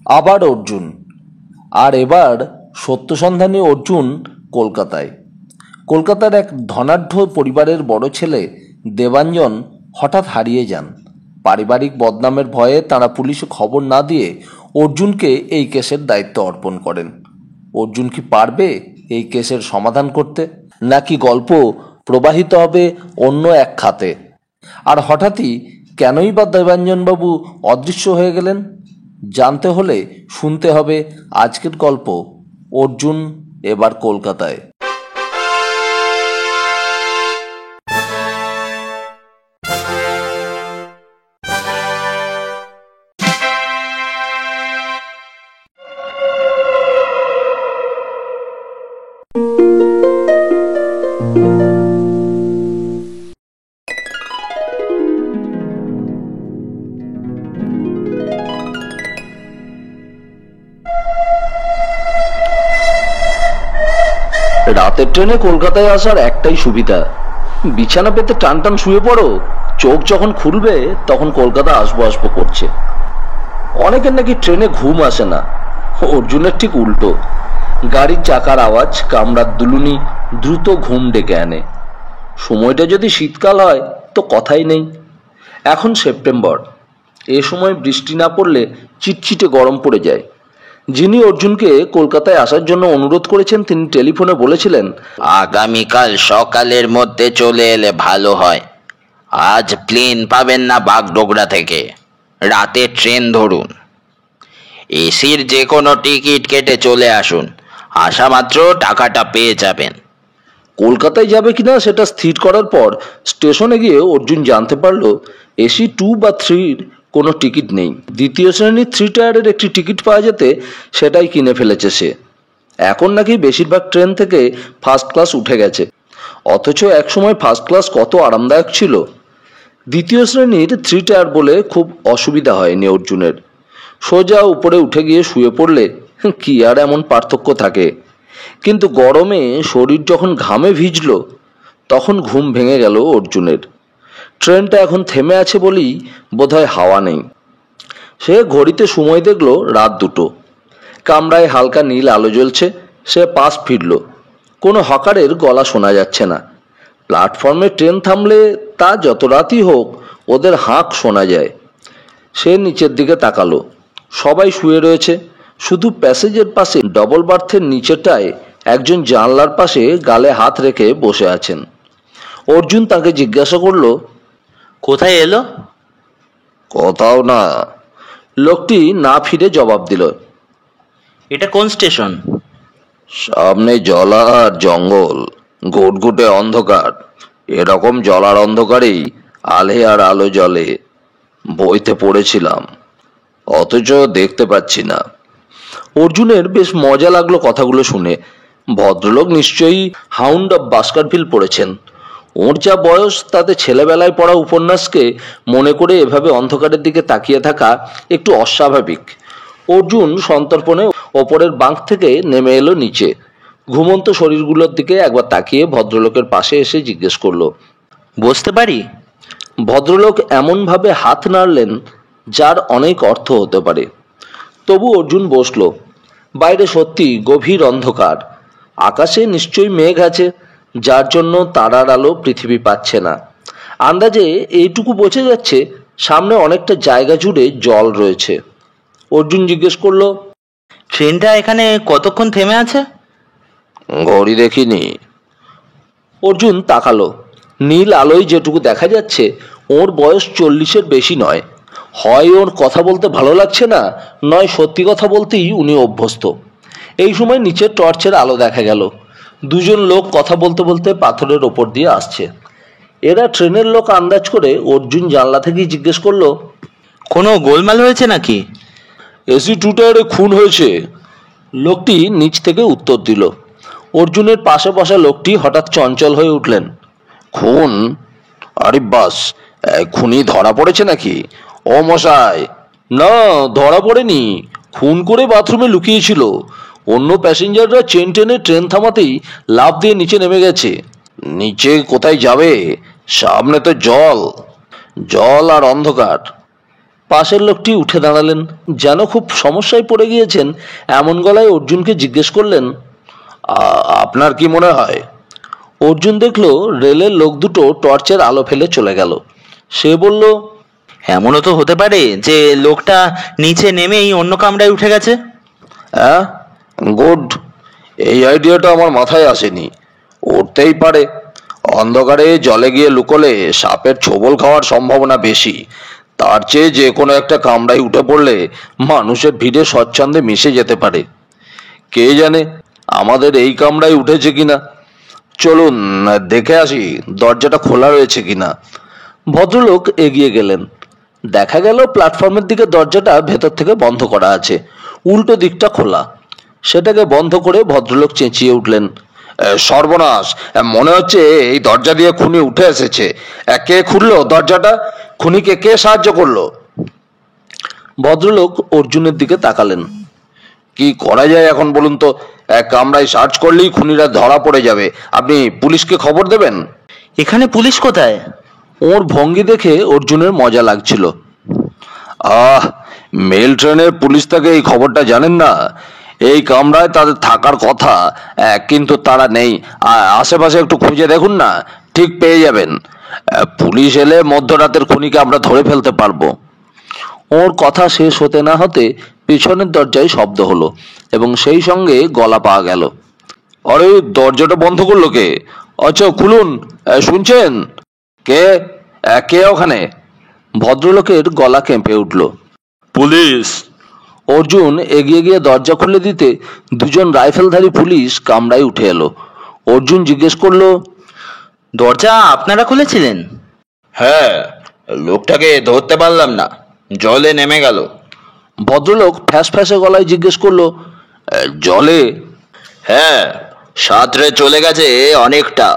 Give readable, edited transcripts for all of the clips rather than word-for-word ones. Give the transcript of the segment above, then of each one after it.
আবার অর্জুন। আর এবার সত্যসন্ধানী অর্জুন কলকাতায়। কলকাতার এক ধনাঢ্য পরিবারের বড় ছেলে দেবাঞ্জন হঠাৎ হারিয়ে যান। পারিবারিক বদনামের ভয়ে তাঁরা পুলিশে খবর না দিয়ে অর্জুনকে এই কেসের দায়িত্ব অর্পণ করেন। অর্জুন কি পারবে এই কেসের সমাধান করতে, নাকি গল্প প্রবাহিত হবে অন্য এক খাতে? আর হঠাৎই কেনই বা দেবাঞ্জনবাবু অদৃশ্য হয়ে গেলেন? জানতে হলে শুনতে হবে আজকের গল্প অর্জুন এবার কলকাতায়। রাতের ট্রেনে কলকাতায় আসার একটাই সুবিধা, বিছানা পেতে টান টান শুয়ে পড়ো, চোখ যখন খুলবে তখন কলকাতা আসবো আসবো করছে। অনেকের নাকি ট্রেনে ঘুম আসে না, অর্জুনের ঠিক উল্টো। গাড়ির চাকার আওয়াজ, কামরার দুলুনি দ্রুত ঘুম ডেকে আনে। সময়টা যদি শীতকাল হয় তো কথাই নেই। এখন সেপ্টেম্বর, এ সময় বৃষ্টি না পড়লে চিটচিটে গরম পড়ে যায়। যিনি অর্জুনকে কলকাতায় আসার জন্য অনুরোধ করেছেন তিনি টেলিফোনে বলেছিলেন, আগামীকাল সকালের মধ্যে চলে এলে ভালো হয়। আজ প্লেন পাবেন না বাগডোগরা থেকে, রাতে ট্রেন ধরুন। এসির যে কোনো টিকিট কেটে চলে আসুন, আসা মাত্র টাকাটা পেয়ে যাবেন। কলকাতায় যাবে কিনা সেটা স্থির করার পর স্টেশনে গিয়ে অর্জুন জানতে পারল এসি 2 বা 3-র কোনো টিকিট নেই। দ্বিতীয় শ্রেণীর 3 টায়ারের একটি টিকিট পাওয়া যেতে সেটাই কিনে ফেলেছে সে। এখন নাকি বেশিরভাগ ট্রেন থেকে ফার্স্ট ক্লাস উঠে গেছে, অথচ একসময় ফার্স্ট ক্লাস কত আরামদায়ক ছিল। দ্বিতীয় শ্রেণীর 3 টায়ার বলে খুব অসুবিধা হয়নি অর্জুনের। সোজা উপরে উঠে গিয়ে শুয়ে পড়লে কি আর এমন পার্থক্য থাকে। কিন্তু গরমে শরীর যখন ঘামে ভিজল তখন ঘুম ভেঙে গেল অর্জুনের। ট্রেনটা এখন থেমে আছে বলেই বোধহয় হাওয়া নেই। সে ঘড়িতে সময় দেখল রাত 2টো। কামরায় হালকা নীল আলো জ্বলছে। সে পাশ ফিরল। কোনো হকারের গলা শোনা যাচ্ছে না। প্ল্যাটফর্মে ট্রেন থামলে তা যত রাতই হোক ওদের হাঁক শোনা যায়। সে নিচের দিকে তাকালো। সবাই শুয়ে রয়েছে, শুধু প্যাসেজের পাশে ডবল বার্থের নিচেটায় একজন জানলার পাশে গালে হাত রেখে বসে আছেন। অর্জুন তাকে জিজ্ঞাসা করল, কোথায় এলো? কোথাও না, লোকটি না ফিরে জবাব দিল। এটা কোন স্টেশন? সামনে জলা আর জঙ্গল, ঘুটঘুটে অন্ধকার। এরকম জলার অন্ধকারেই আলে আর আলো জ্বলে। বইতে পড়েছিলাম, অথচ দেখতে পাচ্ছি না। অর্জুনের বেশ মজা লাগলো কথাগুলো শুনে। ভদ্রলোক নিশ্চয়ই হাউন্ড অব বাস্কারভিল পড়েছেন। ওর যা বয়স তাতে ছেলেবেলায় পড়া উপন্যাসকে মনে করে এভাবে অন্ধকারের দিকে তাকিয়ে থাকা একটু অস্বাভাবিক। অর্জুন সন্তর্পণে ওপরের বাঁক থেকে নেমে এলো নিচে। ঘুমন্ত শরীরগুলোর দিকে একবার তাকিয়ে ভদ্রলোকের পাশে এসে জিজ্ঞেস করলো, বসতে পারি? ভদ্রলোক এমনভাবে হাত নাড়লেন যার অনেক অর্থ হতে পারে। তবু অর্জুন বসল। বাইরে সত্যি গভীর অন্ধকার। আকাশে নিশ্চয়ই মেঘ আছে, যার জন্য তারার আলো পৃথিবী পাচ্ছে না। আন্দাজে এইটুকু বোঝা যাচ্ছে সামনে অনেকটা জায়গা জুড়ে জল রয়েছে। অর্জুন জিজ্ঞেস করলো, ট্রেনটা এখানে কতক্ষণ থেমে আছে? ঘড়ি দেখিনি। অর্জুন তাকালো। নীল আলোয় যেটুকু দেখা যাচ্ছে ওর বয়স 40-এর বেশি নয়। হয় ওর কথা বলতে ভালো লাগছে না, নয় সত্যি কথা বলতেই উনি অভ্যস্ত। এই সময় নিচের টর্চের আলো দেখা গেল। দুজন লোক কথা বলতে বলতে পাথরের ওপর দিয়ে আসছে। এরা ট্রেনের লোক আন্দাজ করে অর্জুন জানলা থেকেই জিজ্ঞেস করলো, কোনো গোলমাল হয়েছে নাকি? এসি 2 টায়ারে খুন হয়েছে, লোকটি নিচ থেকে উত্তর দিল। অর্জুনের পাশে বসা লোকটি হঠাৎ চঞ্চল হয়ে উঠলেন। খুন? আরে বাস, খুনি ধরা পড়েছে নাকি? ও মশাই, না ধরা পড়েনি। খুন করে বাথরুমে লুকিয়েছিল। অন্য প্যাসেঞ্জাররা চেন টেনে ট্রেন থামাতেই লাফ দিয়ে নিচে নেমে গেছে। নিচে কোথায় যাবে? সামনে তো জল, জল আর অন্ধকার। পাশের লোকটি উঠে দাঁড়ালেন, যেন খুব সমস্যায় পড়ে গিয়েছেন এমন গলায় অর্জুনকে জিজ্ঞেস করলেন, আপনার কি মনে হয়? অর্জুন দেখল রেলের লোক দুটো টর্চের আলো ফেলে চলে গেল। সে বলল, এমনও তো হতে পারে যে লোকটা নিচে নেমেই অন্য কামরায় উঠে গেছে। হ্যাঁ, গুড। এই আইডিয়াটা আমার মাথায় আসেনি। উঠতেই পারে। অন্ধকারে জলে গিয়ে লুকোলে সাপের ছোবল খাওয়ার সম্ভাবনা বেশি। তার চেয়ে যে কোনো একটা কামরায় উঠে পড়লে মানুষের ভিড়ে স্বচ্ছন্দে মিশে যেতে পারে। কে জানে আমাদের এই কামরায় উঠেছে কিনা। চলুন দেখে আসি দরজাটা খোলা রয়েছে কিনা। ভদ্রলোক এগিয়ে গেলেন। দেখা গেল প্ল্যাটফর্মের দিকে দরজাটা ভেতর থেকে বন্ধ করা আছে, উল্টো দিকটা খোলা। সেটাকে বন্ধ করে ভদ্রলোক চেঁচিয়ে উঠলেন, সর্বনাশ! মনে হচ্ছে এই দরজা দিয়ে খুনি উঠে এসেছে। কে খুললো দরজাটা? খুনিকে কে সাহায্য করলো? ভদ্রলোক অর্জুনের দিকে তাকালেন। কি করা যায় এখন বলুন তো? এক কামরায় সার্চ করলেই খুনিরা ধরা পড়ে যাবে। আপনি পুলিশকে খবর দেবেন? এখানে পুলিশ কোথায়? ওর ভঙ্গি দেখে অর্জুনের মজা লাগছিল। মেল ট্রেনের পুলিশ থেকে এই খবরটা জানেন না? এই কামরায় তাদের থাকার কথা, কিন্তু তারা নেই। আশেপাশে একটু খুঁজে দেখুন না, ঠিক পেয়ে যাবেন। পুলিশ এলে মধ্যরাতের খুনিকে আমরা ধরে ফেলতে পারবো। ওর কথা শেষ হতে না হতে পিছনের দরজায় শব্দ হলো এবং সেই সঙ্গে গলা পাওয়া গেল। আরে, দরজাটা বন্ধ করলো কে? আচ্ছা খুলুন। শুনছেন? কে? কে ওখানে? ভদ্রলোকের গলা কেঁপে উঠল। পুলিশ। অর্জুন এগিয়ে গিয়ে দরজা খুলে দিতে দুজন রাইফেলধারী পুলিশ কামরায় উঠে এলো। অর্জুন জিজ্ঞেস করলো, দরজা আপনারা খুলেছিলেন? হ্যাঁ, লোকটাকে ধরতে পারলাম না, জলে নেমে গেল। ভদ্রলোক ফ্যাস ফ্যাসে গলায় জিজ্ঞেস করলো, জলে? হ্যাঁ, সাঁতরে চলে গেছে অনেকটা।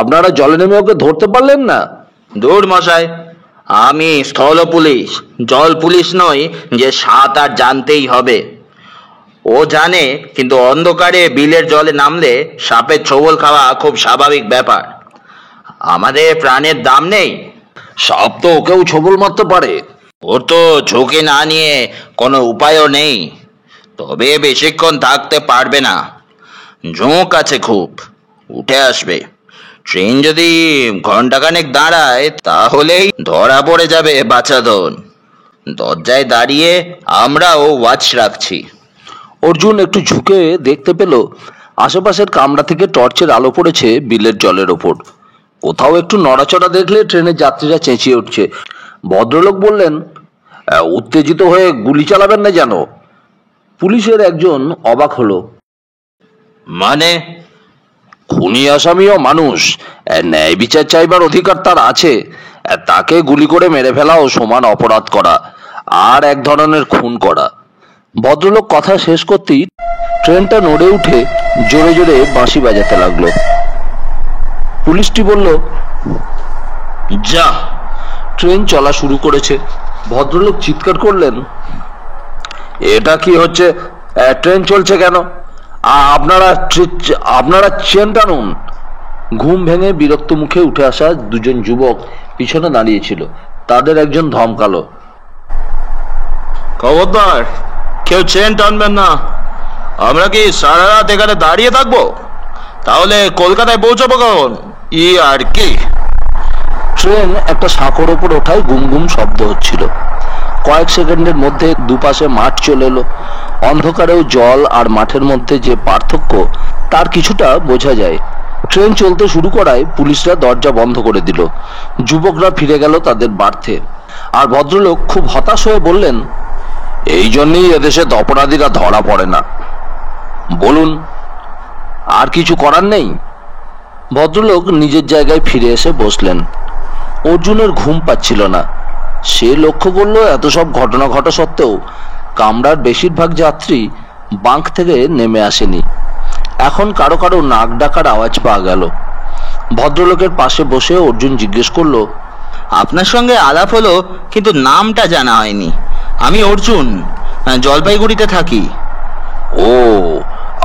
আপনারা জলে নেমে ওকে ধরতে পারলেন না? দূর মশাই, আমি স্থল পুলিশ, জল পুলিশ নই যে সাঁতার জানতেই হবে। ও জানে, কিন্তু অন্ধকারে বিলের জলে নামলে সাপের ছোবল খাওয়া খুব স্বাভাবিক ব্যাপার। আমাদের প্রাণের দাম নেই। সাপ তো ওকেও ছোবল মারতে পারে। ওর তো ঝুঁকি না নিয়ে কোনো উপায়ও নেই, তবে বেশিক্ষণ থাকতে পারবে না। ঝোঁক আছে খুব, উঠে আসবে। ট্রেন যদি ঘন্টাখানেক দাঁড়ায় তাহলেই ধরা পড়ে যাবে বাছাধন। দরজায় দাঁড়িয়ে আমরাও ওয়াচ রাখছি। অর্জুন একটু ঝুঁকে দেখতে পেল আশেপাশের কামরা থেকে টর্চের আলো পড়েছে বিলের জলের ওপর। কোথাও একটু নড়াচড়া দেখলে ট্রেনের যাত্রীরা চেঁচিয়ে উঠছে। ভদ্রলোক বললেন, উত্তেজিত হয়ে গুলি চালাবেন না যেন। পুলিশের একজন অবাক হলো। মানে? খুনি আসামিও মানুষ, ন্যায় বিচার চাইবার অধিকার তার আছে। তাকে গুলি করে মেরে ফেলাও সমান অপরাধ করা, আর এক ধরনের খুন করা। ভদ্রলোক কথা শেষ করতেই ট্রেনটা নড়ে উঠে জোরে জোরে বাঁশি বাজাতে লাগলো। পুলিশটি বলল, যা। ট্রেন চলা শুরু করেছে। ভদ্রলোক চিৎকার করলেন, এটা কি হচ্ছে? ট্রেন চলছে কেন? আপনারা চেন টানুন। ঘুম ভেঙে বিরক্ত মুখে উঠে আসা দুজন যুবক পিছনে দাঁড়িয়েছিল। তাদের একজন ধমকালো, খবরদার, কেউ চেন টানবেন না। আমরা কি সারা রাত এখানে দাঁড়িয়ে থাকবো? তাহলে কলকাতায় পৌঁছাবো কখন? আর কি? ট্রেন একটা সাঁকোর ওপর ওঠায় গুম গুম শব্দ হচ্ছিল। কয়েক সেকেন্ডের মধ্যে দুপাশে মাঠ চলে এলো। অন্ধকারেও জল আর মাঠের মধ্যে যে পার্থক্য তার কিছুটা বোঝা যায়। ট্রেন চলতে শুরু করায় পুলিশরা দরজা বন্ধ করে দিল। যুবকরা ফিরে গেল তাদের বার্থে। আর ভদ্রলোক খুব হতাশ হয়ে বললেন, এই জন্যই এদেশে অপরাধীরা ধরা পড়ে না। বলুন, আর কিছু করার নেই? ভদ্রলোক নিজের জায়গায় ফিরে এসে বসলেন। অর্জুনের ঘুম পাচ্ছিল না। সে লক্ষ্য করল এত সব ঘটনা ঘটা সত্ত্বেও কামরার বেশিরভাগ যাত্রী বাঙ্ক থেকে নেমে আসেনি। এখন কারো কারো নাক ডাকার আওয়াজ পাওয়া গেল। ভদ্রলোকের পাশে বসে অর্জুন জিজ্ঞেস করলো, আপনার সঙ্গে আলাপ হলো, কিন্তু নামটা জানা হয়নি। আমি অর্জুন, জলপাইগুড়িতে থাকি। ও,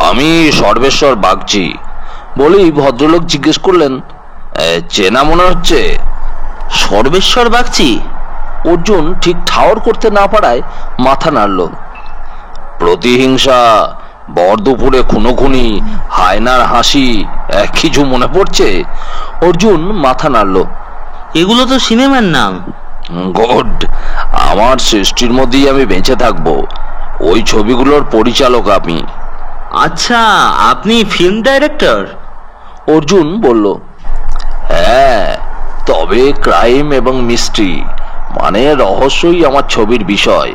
আমি সর্বেশ্বর বাগচি। বলেই ভদ্রলোক জিজ্ঞেস করলেন, চেনা মনে হচ্ছে। সর্বেশ্বর বাগচি? অর্জুন ঠিক ঠাওর করতে না পারায় মাথা নাড়ল। প্রতিহিংসা, বর দুপুরে খুনোখুনি, হায়নার হাসি, কিছু মনে পড়ছে? অর্জুন মাথা নাড়ল। এগুলো তো সিনেমার নাম। গুড, আমার সৃষ্টির মধ্যেই আমি বেঁচে থাকবো। ওই ছবিগুলোর পরিচালক আমি। আচ্ছা, আপনি ফিল্ম ডাইরেক্টর? অর্জুন বলল। হ্যাঁ, তবে ক্রাইম এবং মিস্ট্রি মানে রহস্যই আমার ছবির বিষয়।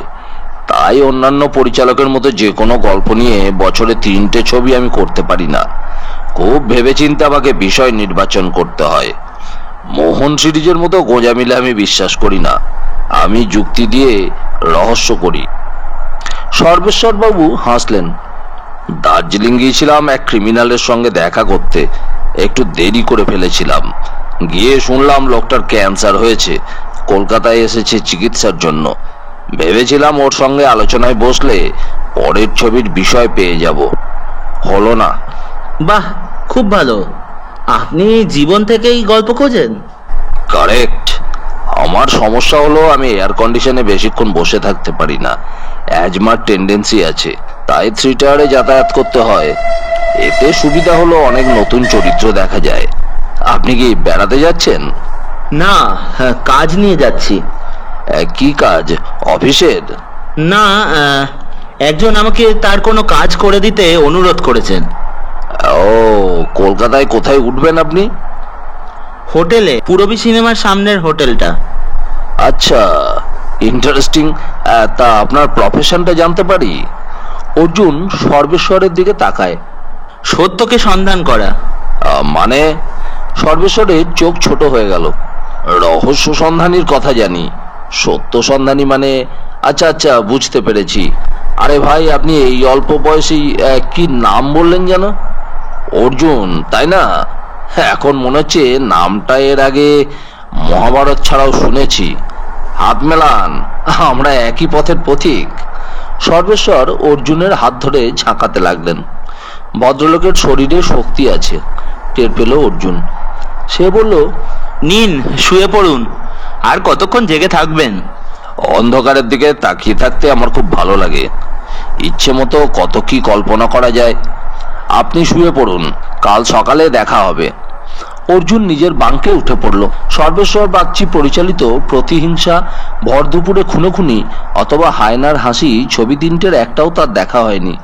তাই অন্যান্য পরিচালকের মতো যে কোনো গল্প নিয়ে বছরে 3টে ছবি আমি করতে পারি না। খুব ভেবেচিন্তে আমাকে বিষয় নির্বাচন করতে হয়। মোহন সিরিজের মতো গোঁজামিলে আমি বিশ্বাস করি না। আমি যুক্তি দিয়ে রহস্য করি। সর্বেশ্বর বাবু হাসলেন। দার্জিলিং গিয়েছিলাম এক ক্রিমিনালের সঙ্গে দেখা করতে। একটু দেরি করে ফেলেছিলাম। গিয়ে শুনলাম লোকটার ক্যান্সার হয়েছে, কলকাতায় এসেছে চিকিৎসার জন্য। ভেবেছিলাম ওর সঙ্গে আলোচনায় বসলে পরের ছবির বিষয় পেয়ে যাব, হলো না। বাহ, খুব ভালো। আপনি জীবন থেকেই গল্প খোঁজেন? কারেক্ট। আমার সমস্যা হলো আমি এয়ার কন্ডিশনে বেশিক্ষণ বসে থাকতে পারি না। অ্যাজমার টেন্ডেন্সি আছে, তাই 3 টায়ারে যাতায়াত করতে হয়। এতে সুবিধা হলো অনেক নতুন চরিত্র দেখা যায়। আপনি কি বেড়াতে যাচ্ছেন? না, কাজ নিয়ে যাচ্ছি। কি কাজ, অফিসের? না, একজন আমাকে তার কোনো কাজ করে দিতে অনুরোধ করেছেন। ও, কলকাতায় কোথায় উঠবেন আপনি? হোটেলে, পূরবী সিনেমার সামনের হোটেলটা। আচ্ছা, ইন্টারেস্টিং। তা আপনার প্রফেশনটা জানতে পারি? অর্জুন সর্বেশ্বরের দিকে তাকায়। সত্যকে সন্ধান করা। মানে? সর্বেশ্বরের চোখ ছোট হয়ে গেল। রহস্য সন্ধানীর কথা জানি, সত্য সন্ধানী মানে? আচ্ছা আচ্ছা, বুঝতে পেরেছি। আরে ভাই, আপনি এই অল্প বয়সেই কি নাম বললেন যেন? অর্জুন, তাই না? এখন মনে হচ্ছে নামটা এর আগে মহাভারত ছাড়াও শুনেছি। হাত মেলান, আমরা একই পথের পথিক। সর্বেশ্বর অর্জুনের হাত ধরে ঝাঁকাতে লাগলেন। ভদ্রলোকের শরীরে শক্তি আছে, টের পেল অর্জুন। সে বলল, নিন, শুয়ে পড়ুন। আর কতক্ষণ জেগে থাকবেন? অন্ধকারের দিকে তাকিয়ে থাকতে আমার খুব ভালো লাগে। ইচ্ছে মতো কত কি কল্পনা করা যায়। আপনি শুয়ে পড়ুন, কাল সকালে দেখা হবে। অর্জুন নিজের বাঙ্কে উঠে পড়ল। সর্বেশ্বর বাগচি পরিচালিত প্রতিহিংসা, ভর দুপুরে খুনোখুনি অথবা হায়নার হাসি ছবি 3টের একটাও তার দেখা হয়নি।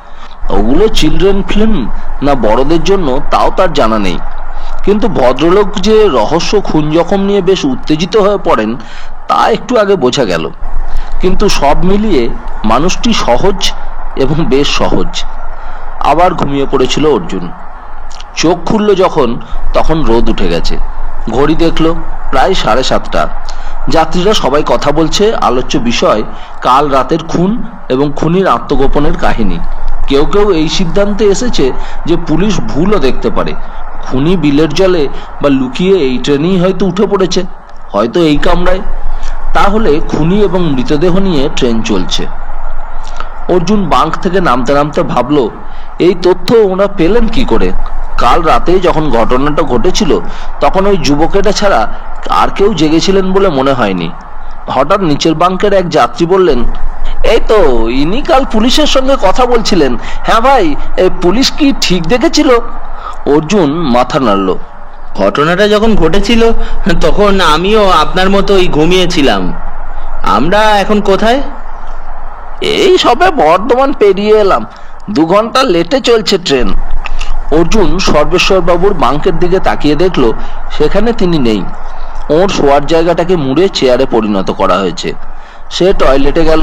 ওগুলো চিলড্রেন ফিল্ম না বড়দের জন্য তাও তার জানা নেই। কিন্তু ভদ্রলোক যে রহস্য খুন জখম নিয়ে বেশ উত্তেজিত হয়ে পড়েন তা একটু আগে বোঝা গেল। কিন্তু সব মিলিয়ে মানুষটি সহজ এবং বেশ সহজ। আবার ঘুমিয়ে পড়েছিল অর্জুন। চোখ খুলল যখন, তখন রোদ উঠে গেছে। ঘড়ি দেখল, প্রায় 7:30। যাত্রীরা সবাই কথা বলছে। আলোচ্য বিষয় কাল রাতের খুন এবং খুনির আত্মগোপনের কাহিনী। কেউ কেউ এই সিদ্ধান্তে এসেছে যে পুলিশ ভুলও দেখতে পারে। খুনি বিলের জলে বা লুকিয়ে এই ট্রেনেই হয়তো উঠে পড়েছে, হয়তো এই কামরায়। তাহলে খুনি এবং মৃতদেহ নিয়ে ট্রেন চলছে। অর্জুন বাঙ্ক থেকে নামতে নামতে ভাবল, এই তথ্য ওরা পেলেন কি করে? কাল রাতে যখন ঘটনাটা ঘটেছিল তখন ওই যুবকেরা ছাড়া আর কেউ জেগেছিলেন বলে মনে হয়নি। হঠাৎ নিচের বাঙ্কের এক যাত্রী বললেন, এই তো ইনি কাল পুলিশের সঙ্গে কথা বলছিলেন। হ্যাঁ ভাই, পুলিশ কি ঠিক দেখেছিল? অর্জুন মাথা নাড়ল। ঘটনাটা যখন ঘটেছিল তখন আমিও আপনার মতোই ঘুমিয়েছিলাম। আমরা এখন কোথায়? এই সবে বর্ধমান পেরিয়ে এলাম। 2 ঘন্টা লেটে চলছে ট্রেন। অর্জুন সর্বেশ্বর বাবুর বাঙ্কের দিকে তাকিয়ে দেখল সেখানে তিনি নেই। ওর শোয়ার জায়গাটাকে মুড়ে চেয়ারে পরিণত করা হয়েছে। সে টয়লেটে গেল।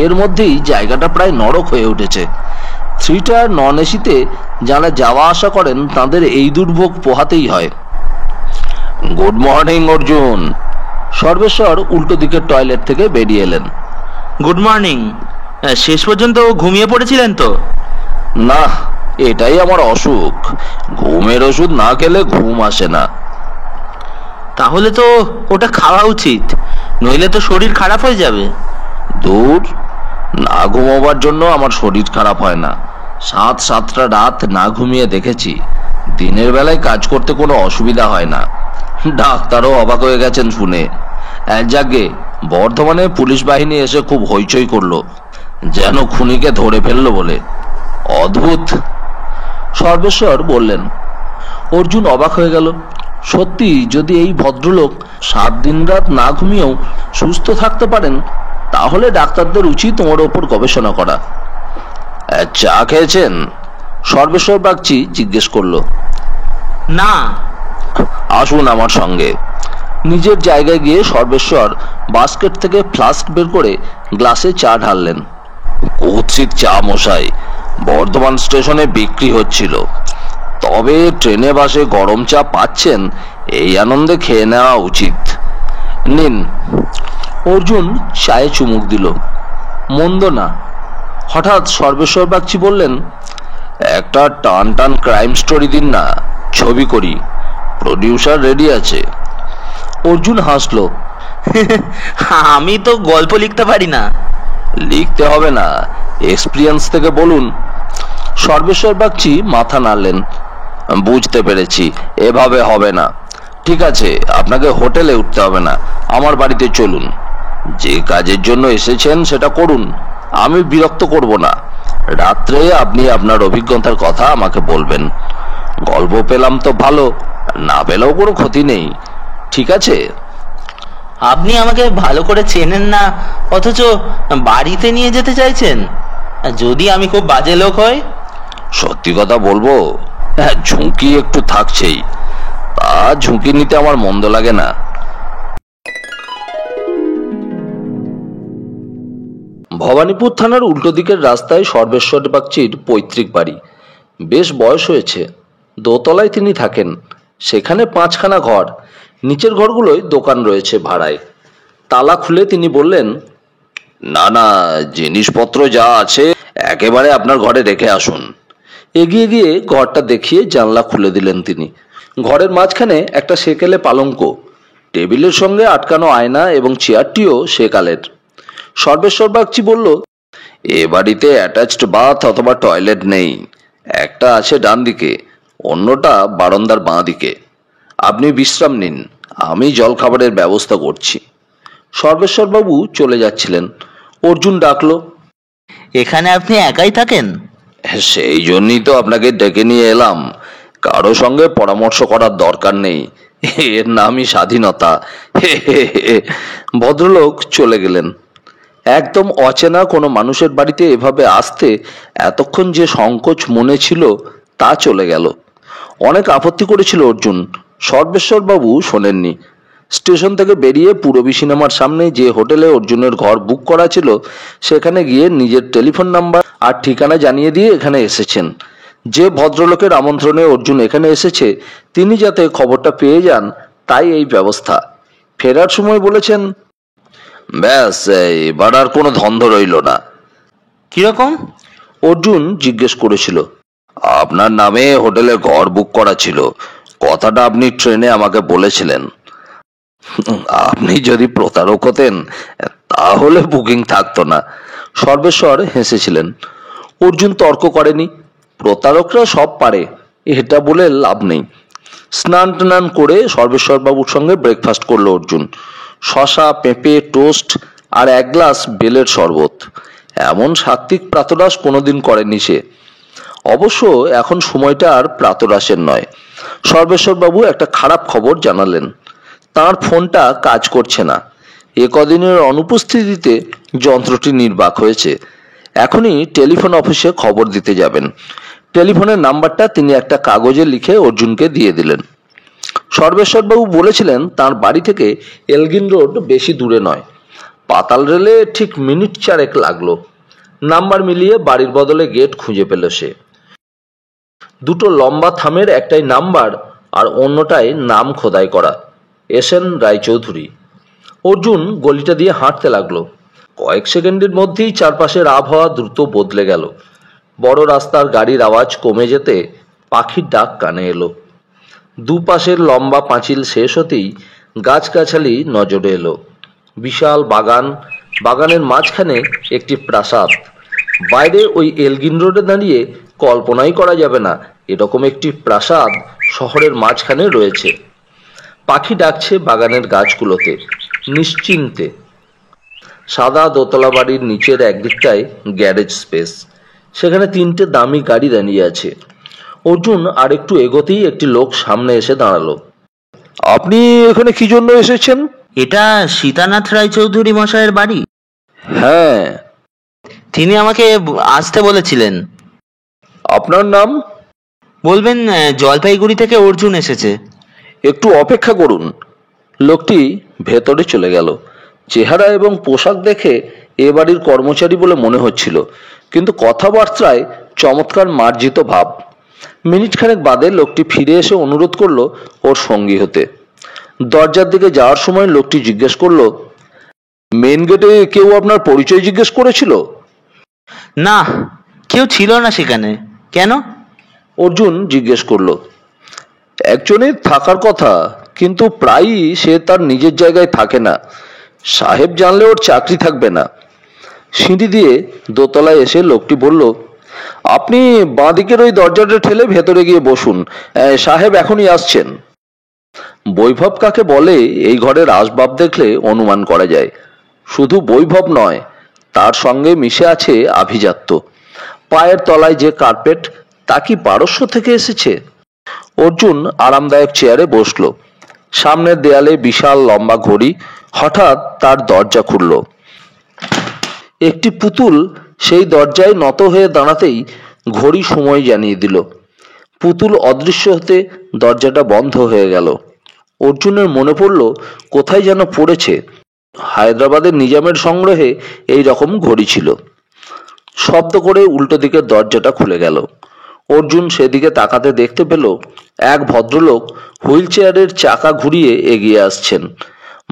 এর মধ্যেই জায়গাটা প্রায় নরক হয়ে উঠেছে। 3 টায়ার নন এসিতে যারা যাওয়া আসা করেন তাদের এই দুর্ভোগ পোহাতেই হয়। Good morning Arjun. সর্বেশ্বর উল্টো দিকের টয়লেট থেকে বেরিয়ে এলেন। Good morning. শেষ পর্যন্ত ঘুমিয়ে পড়েছিলেন তো? না, এটাই আমার অসুখ। ঘুমের ওষুধ না খেলে ঘুম আসে না। তাহলে তো ওটা খাওয়া উচিত, নইলে তো শরীর খারাপ হয়ে যাবে। দূর, না ঘুমাবার জন্য আমার শরীর খারাপ হয় না। 7-7টা রাত না ঘুমিয়ে দেখেছি। দিনের বেলায় কাজ করতে কোনো অসুবিধা হয় না। ডাক্তারও অবাক হয়ে গেছেন শুনে। যাকে বর্ধমানে পুলিশ বাহিনী এসে খুব হইচই করলো, যেন খুনিকে ধরে ফেললো বলে। অদ্ভুত, সর্বেশ্বর বললেন। অর্জুন অবাক হয়ে গেল। সত্যি, যদি এই ভদ্রলোক 7 দিন রাত না ঘুমিয়েও সুস্থ থাকতে পারেন, তাহলে ডাক্তারদের উচিত ওর ওপর গবেষণা করা। চা খেয়েছেন? সর্বেশ্বর বাগচি জিজ্ঞেস করলো। না। আসুন আমার সঙ্গে। নিজের জায়গায় গিয়ে সর্বেশ্বর বাস্কেট থেকে ফ্লাস্ক বের করে গ্লাসে চা ঢাললেন। কুৎসিত চা মশাই, বর্ধমান স্টেশনে বিক্রি হচ্ছিল, তবে ট্রেনে বাসে গরম চা পাচ্ছেন, এই আনন্দে খেয়ে নেওয়া উচিত। নিন। অর্জুন চায়ে চুমুক দিল। মন্দ না। হঠাৎ সর্বেশ্বর বাগচি বললেন, একটা টান টান ক্রাইম স্টোরি দিন না, ছবি করি, প্রডিউসার রেডি আছে। অর্জুন হাসলো। আমি তো গল্প লিখতে পারি না। লিখতে হবে না, এক্সপিরিয়েন্স থেকে বলুন। সর্বেশ্বর বাগচি মাথা নাড়লেন। বুঝতে পেরেছি, এভাবে হবে না। ঠিক আছে, আপনাকে হোটেলে উঠতে হবে না, আমার বাড়িতে চলুন। যে কাজের জন্য এসেছেন সেটা করুন, আমি বিরক্ত করব না। রাত্রে আপনি আপনার অভিজ্ঞতার কথা আমাকে বলবেন। গল্প পেলাম তো ভালো, না পেলেও কোনো ক্ষতি নেই, ঠিক আছে? আপনি আমাকে ভালো করে চেনেন না, অথচ বাড়িতে নিয়ে যেতে চাইছেন। যদি আমি খুব বাজে লোক হই? সত্যি কথা বলবো, হ্যাঁ, ঝুঁকি একটু থাকছেই, তা ঝুঁকি নিতে আমার মন্দ লাগে না। ভবানীপুর থানার উল্টো দিকের রাস্তায় সর্বেশ্বর বাগচির পৈতৃক বাড়ি। বেশ বয়স হয়েছে, দোতলায় তিনি থাকেন। সেখানে 5খানা ঘর, নিচের ঘরগুলোয় দোকান রয়েছে ভাড়ায়। তালা খুলে তিনি বললেন, না না, জিনিসপত্র যা আছে একেবারে আপনার ঘরে রেখে আসুন। এগিয়ে গিয়ে ঘরটা দেখিয়ে জানলা খুলে দিলেন তিনি। ঘরের মাঝখানে একটা সেকেলে পালঙ্ক, টেবিলের সঙ্গে আটকানো আয়না এবং চেয়ারটিও সেকালের। সর্বেশ্বর বাগচি বলল, এ বাড়িতে অ্যাটাচড বাথ অথবা টয়লেট নেই। একটা আছে ডান দিকে, অন্যটা বারান্দার বাঁ দিকে। আপনি বিশ্রাম নিন, আমি জলখাবারের ব্যবস্থা করছি। সর্বেশ্বরবাবু চলে যাচ্ছিলেন। অর্জুন ডাকলো, এখানে আপনি একাই থাকেন? সেই জন্যই তো আপনাকে ডেকে নিয়ে এলাম। কারো সঙ্গে পরামর্শ করার দরকার নেই, এর নামই স্বাধীনতা। ভদ্রলোক চলে গেলেন। একদম অচেনা কোনো মানুষের বাড়িতে এভাবে আসতে এতক্ষণ যে সংকোচ মনে ছিল তা চলে গেল। অনেক আপত্তি করেছিল অর্জুন, সর্বেশ্বরবাবু শোনেননি। স্টেশন থেকে বেরিয়ে পূরবী সিনেমার সামনে যে হোটেলে অর্জুনের ঘর বুক করা ছিল, সেখানে গিয়ে নিজের টেলিফোন নাম্বার আর ঠিকানা জানিয়ে দিয়ে এখানে এসেছেন। যে ভদ্রলোকের আমন্ত্রণে অর্জুন এখানে এসেছে, তিনি যাতে খবরটা পেয়ে যান, তাই এই ব্যবস্থা। ফেরার সময় বলেছেন, ব্যাস, এবার আর কোনো ধন্ধ রইল না। কিরকম? অর্জুন জিজ্ঞেস করেছিল। আপনার নামে হোটেলে ঘর বুক করা ছিল, কথাটা আপনি ট্রেনে আমাকে বলেছিলেন। আপনি যদি প্রতারক হতেন তাহলে বুকিং থাকতো না। সর্বেশ্বর হেসেছিলেন। অর্জুন তর্ক করেনি। প্রতারকরা সব পারে, এটা বলে লাভ নেই। স্নান টান করে সর্বেশ্বরবাবুর সঙ্গে ব্রেকফাস্ট করলো অর্জুন। শশা, পেঁপে, টোস্ট আর 1 গ্লাস বেলের শরবত। এমন সাত্ত্বিক প্রাতরাশ কোনোদিন করেনি সে। অবশ্য এখন সময়টা আর প্রাতরাশের নয়। সর্বেশ্বরবাবু একটা খারাপ খবর জানালেন, তার ফোনটা কাজ করছে না। এ কদিনের অনুপস্থিতিতে যন্ত্রটি নির্বাক হয়েছে। এখনই টেলিফোন অফিসে খবর দিতে যাবেন। টেলিফোনের নাম্বারটা তিনি একটা কাগজে লিখে অর্জুনকে দিয়ে দিলেন। সর্বেশ্বরবাবু বলেছিলেন তার বাড়ি থেকে এলগিন রোড বেশি দূরে নয়, পাতাল রেলে ঠিক মিনিট 4 লাগলো। নাম্বার মিলিয়ে বাড়ির বদলে গেট খুঁজে পেল সে। দুটো লম্বা থামের একটাই নাম্বার আর অন্যটায় নাম খোদাই করা, এসএন রায়চৌধুরী। অর্জুন গলিটা দিয়ে হাঁটতে লাগলো। কয়েক সেকেন্ডের মধ্যেই চারপাশের আবহাওয়া দ্রুত বদলে গেল। বড় রাস্তার গাড়ির আওয়াজ কমে যেতে পাখির ডাক কানে এলো। দুপাশের লম্বা পাঁচিল শেষ হতেই গাছগাছালি নজরে এলো। বিশাল বাগান, বাগানের মাঝখানে একটি প্রাসাদ। বাইরে ওই এলগিন রোডে দাঁড়িয়ে কল্পনাই করা যাবে না এরকম একটি প্রাসাদ শহরের মাঝখানে রয়েছে। পাখি ডাকছে বাগানের গাছগুলোতে নিশ্চিন্তে। সাদা দোতলা বাড়ির নিচের একদিকটায় গ্যারেজ স্পেস, সেখানে 3টে দামি গাড়ি দাঁড়িয়ে আছে। অর্জুন আর একটু এগোতেই একটি লোক সামনে এসে দাঁড়ালো। আপনি এখানে কি জন্য এসেছেন? এটা সীতানাথ রায়চৌধুরী মশাইয়ের বাড়ি? হ্যাঁ। তিনি আমাকে আসতে বলেছিলেন। আপনার নাম? বলবেন জলপাইগুড়ি থেকে অর্জুন এসেছে। একটু অপেক্ষা করুন। লোকটি ভেতরে চলে গেল। চেহারা এবং পোশাক দেখে এ বাড়ির কর্মচারী বলে মনে হচ্ছিল, কিন্তু কথাবার্তায় চমৎকার মার্জিত ভাব। মিনিটখানেক বাদে লোকটি ফিরে এসে অনুরোধ করলো ওর সঙ্গী হতে। দরজার দিকে যাওয়ার সময় লোকটি জিজ্ঞেস করলো, মেন গেটে কেউ আপনার পরিচয় জিজ্ঞেস করেছিল? না, কেউ ছিল না সেখানে। কেন? অর্জুন জিজ্ঞেস করলো। একজনের থাকার কথা, কিন্তু প্রায়ই সে তার নিজের জায়গায় থাকে না। সাহেব জানলে ওর চাকরি থাকবে না। সিঁড়ি দিয়ে দোতলায় এসে লোকটি বলল, আপনি বাঁদিকের ওই দরজাটা ঠেলে ভেতরে গিয়ে বসুন, সাহেব এখনই আসছেন। বৈভব কাকে বলে এই ঘরের আসবাব দেখলে অনুমান করা যায়। শুধু বৈভব নয়, তার সঙ্গে মিশে আছে আভিজাত্য। পায়ের তলায় যে কার্পেট, তা কি পারস্য থেকে এসেছে? অর্জুন আরামদায়ক চেয়ারে বসলো। সামনের দেয়ালে বিশাল লম্বা ঘড়ি। হঠাৎ তার দরজা খুলল। একটি পুতুল সেই দরজায় নত হয়ে দাঁড়াতেই ঘড়ি সময় জানিয়ে দিল। পুতুল অদৃশ্য হতে দরজাটা বন্ধ হয়ে গেল। অর্জুনের মনে পড়ল কোথায় যেন পড়েছে। হায়দ্রাবাদের নিজামের সংগ্রহে এই রকম ঘড়ি ছিল। শব্দ করে উল্টো দিকের দরজাটা খুলে গেল। অর্জুন সেদিকে তাকাতে দেখতে পেল এক ভদ্রলোক হুইল চেয়ারের চাকা ঘুরিয়ে এগিয়ে আসছেন।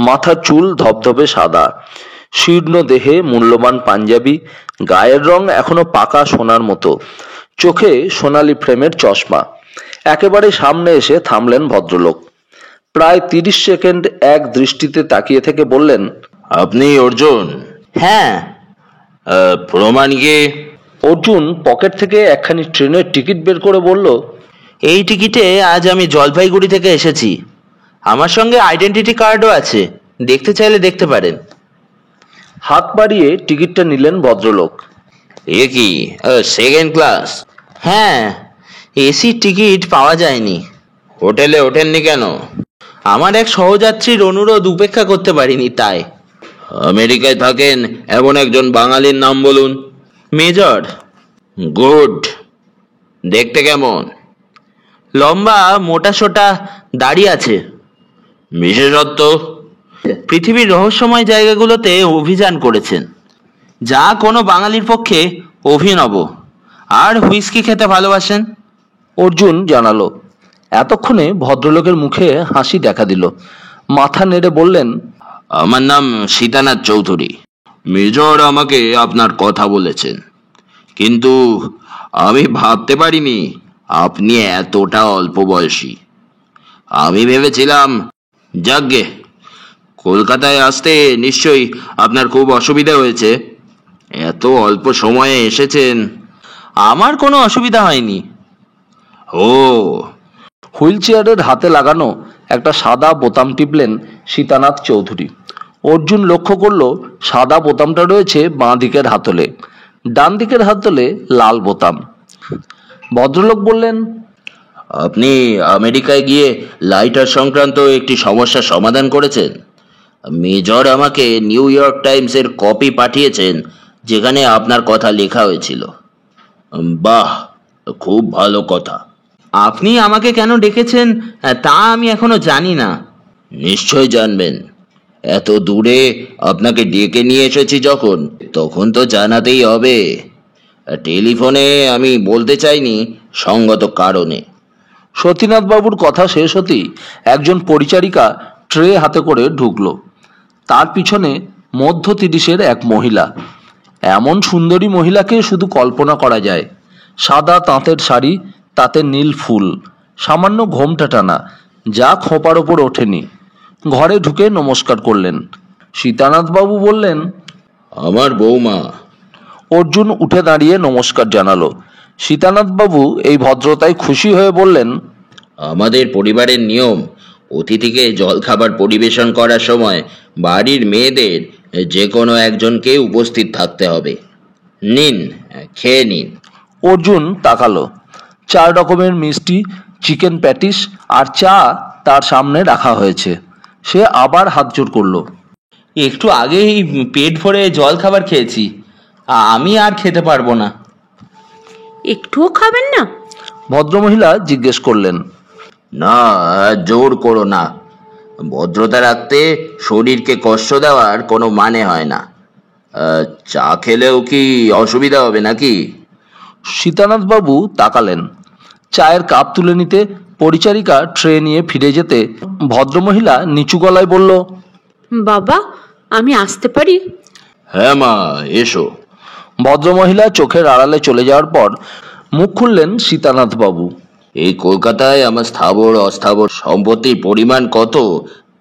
মাথার চুল ধবধবে সাদা, শীর্ণ দেহে মূল্যবান পাঞ্জাবি, গায়ের রং এখনো পাকা সোনার মতো, চোখে সোনালি ফ্রেমের চশমা। একেবারে সামনে এসে থামলেন ভদ্রলোক। প্রায় 30 সেকেন্ড এক দৃষ্টিতে তাকিয়ে থেকে বললেন, আপনি অর্জুন? হ্যাঁ। প্রমাণ কি? অর্জুন পকেট থেকে একখানি ট্রেনের টিকিট বের করে বলল, এই টিকিটে আজ আমি জলপাইগুড়ি থেকে এসেছি। আমার সঙ্গে আইডেন্টিটি কার্ডও আছে, দেখতে চাইলে দেখতে পারেন। হাত বাড়িয়ে টিকিটটা নিলেন ভদ্রলোক। এ কি সেকেন্ড ক্লাস? হ্যাঁ, এসি টিকিট পাওয়া যায়নি। হোটেলে ওঠেননি কেন? আমার এক সহযাত্রীর অনুরোধ উপেক্ষা করতে পারিনি, তাই। আমেরিকায় থাকেন এমন একজন বাঙালির নাম বলুন। মেজর। গুড। দেখতে কেমন? লম্বা, মোটাসোটা, দাড়ি আছে। বিশেষত্ব? পৃথিবীর রহস্যময় জায়গাগুলোতে অভিযান করেছেন, যা কোনো বাঙালির পক্ষে অভিনব। আর হুইস্কি খেতে ভালোবাসেন। অর্জুন জানালো। এতক্ষণে ভদ্রলোকের মুখে হাসি দেখা দিল। মাথা নেড়ে বললেন, আমার নাম সীতানাথ চৌধুরী। মেজর আমাকে আপনার কথা বলেছেন, কিন্তু আমি ভাবতে পারিনি আপনি এতটা অল্প বয়সী। আমি ভেবেছিলাম, যাকগে, কলকাতায় আসতে নিশ্চয়ই আপনার খুব অসুবিধা হয়েছে। এত অল্প সময়ে এসেছেন। আমার কোনো অসুবিধা হয়নি। ও। হুইল চেয়ারের হাতে লাগানো একটা সাদা বোতাম টিপলেন সীতানাথ চৌধুরী। অর্জুন লক্ষ্য করল সাদা বোতামটা রয়েছে বাঁ দিকের হাতলে, ডান দিকের হাতলে লাল বোতাম। ভদ্রলোক বললেন, আপনি আমেরিকায় গিয়ে লাইটার সংক্রান্ত একটি সমস্যার সমাধান করেছেন। মেজর আমাকে নিউ ইয়র্ক টাইমসের কপি পাঠিয়েছেন, যেখানে আপনার কথা লেখা হয়েছিল। বাহ, খুব ভালো কথা। আপনি আমাকে কেন ডেকেছেন তা আমি এখনো জানি না। নিশ্চয় জানবেন। এত দূরে আপনাকে ডেকে নিয়ে এসেছি যখন, তখন তো জানাতেই হবে। টেলিফোনে আমি বলতে চাইনি সঙ্গত কারণে। সতীনাথ বাবুর কথা শেষ হতেই একজন পরিচারিকা ট্রে হাতে করে ঢুকলো। তার পিছনে মধ্য 30-এর এক মহিলা। এমন সুন্দরী মহিলাকে শুধু কল্পনা করা যায়। সাদা তাঁতের শাড়ি, তাতে নীল ফুল, সামান্য ঘোমটা টানা, যা খোঁপার ওপর ওঠেনি। ঘরে ঢুকে নমস্কার করলেন। সীতানাথ বাবু বললেন, আমার বৌমা। অর্জুন উঠে দাঁড়িয়ে নমস্কার জানালো। সীতানাথ বাবু এই ভদ্রতায় খুশি হয়ে বললেন, আমাদের পরিবারের নিয়ম, অতিথিকে জলখাবার পরিবেশন করার সময় বাড়ির মেয়েদের যে কোনো একজনকে উপস্থিত থাকতে হবে। নিন, খেয়ে নিন। অর্জুন তাকালো। 4 রকমের মিষ্টি, চিকেন প্যাটিস আর চা তার সামনে রাখা হয়েছে। সে আবার হাত জোড় করলো। একটু আগেই পেট ভরে জল খাবার খেয়েছি, আমি আর খেতে পারবো না। একটুও খাবেন না? ভদ্রমহিলা জিজ্ঞেস করলেন। না, জোর করো না। ভদ্রতা রাখতে শরীরকে কষ্ট দেওয়ার কোনো মানে হয় না। চা খেলেও কি অসুবিধা হবে নাকি? সীতানাথবাবু তাকালেন। চায়ের কাপ তুলে নিতে পরিচারিকা ট্রে নিয়ে ফিরে যেতে ভদ্রমহিলা নিচু গলায় বলল, বাবা, আমি আসতে পারি? হ্যাঁ মা, এসো। ভদ্রমহিলা চোখের আড়ালে চলে যাওয়ার পর মুখ খুললেন সীতানাথবাবু। এই কলকাতায় আমার স্থাবর অস্থাবর সম্পত্তির পরিমাণ কত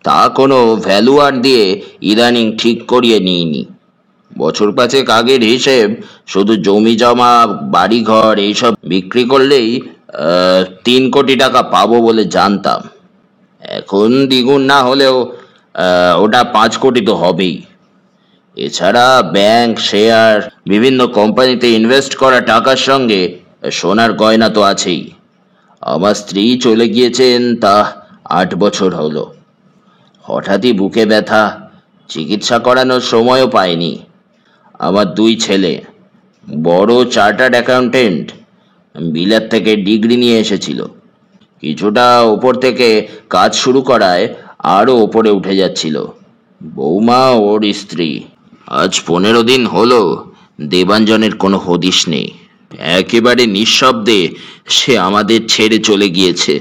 তা কোনো ভ্যালুয়ার দিয়ে ইদানিং ঠিক করিয়ে নিইনি। বছর 5 আগের হিসেব শুধু জমি জমা বাড়িঘর এইসব বিক্রি করলেই 3 কোটি টাকা পাবো বলে জানতাম। এখন দ্বিগুণ না হলেও ওটা 5 কোটি তো হবেই। এছাড়া ব্যাংক, শেয়ার, বিভিন্ন কোম্পানিতে ইনভেস্ট করা টাকার সঙ্গে সোনার গয়না তো আছেই। আমার স্ত্রী চলে গিয়েছেন তা 8 বছর হলো। হঠাৎই বুকে ব্যথা, চিকিৎসা করানোর সময়ও পাইনি। আমার 2 ছেলে, বড় চার্টার্ড অ্যাকাউন্টেন্ট, বিলাত থেকে ডিগ্রি নিয়ে এসেছিল। কিছুটা ওপর থেকে কাজ শুরু করায় আরও ওপরে উঠে যাচ্ছিল। বৌমা ওর স্ত্রী। আজ 15 দিন হলো দেবাঞ্জনের কোনো হদিশ নেই। একেবারে নিঃশব্দে সে আমাদের ছেড়ে চলে গিয়েছে।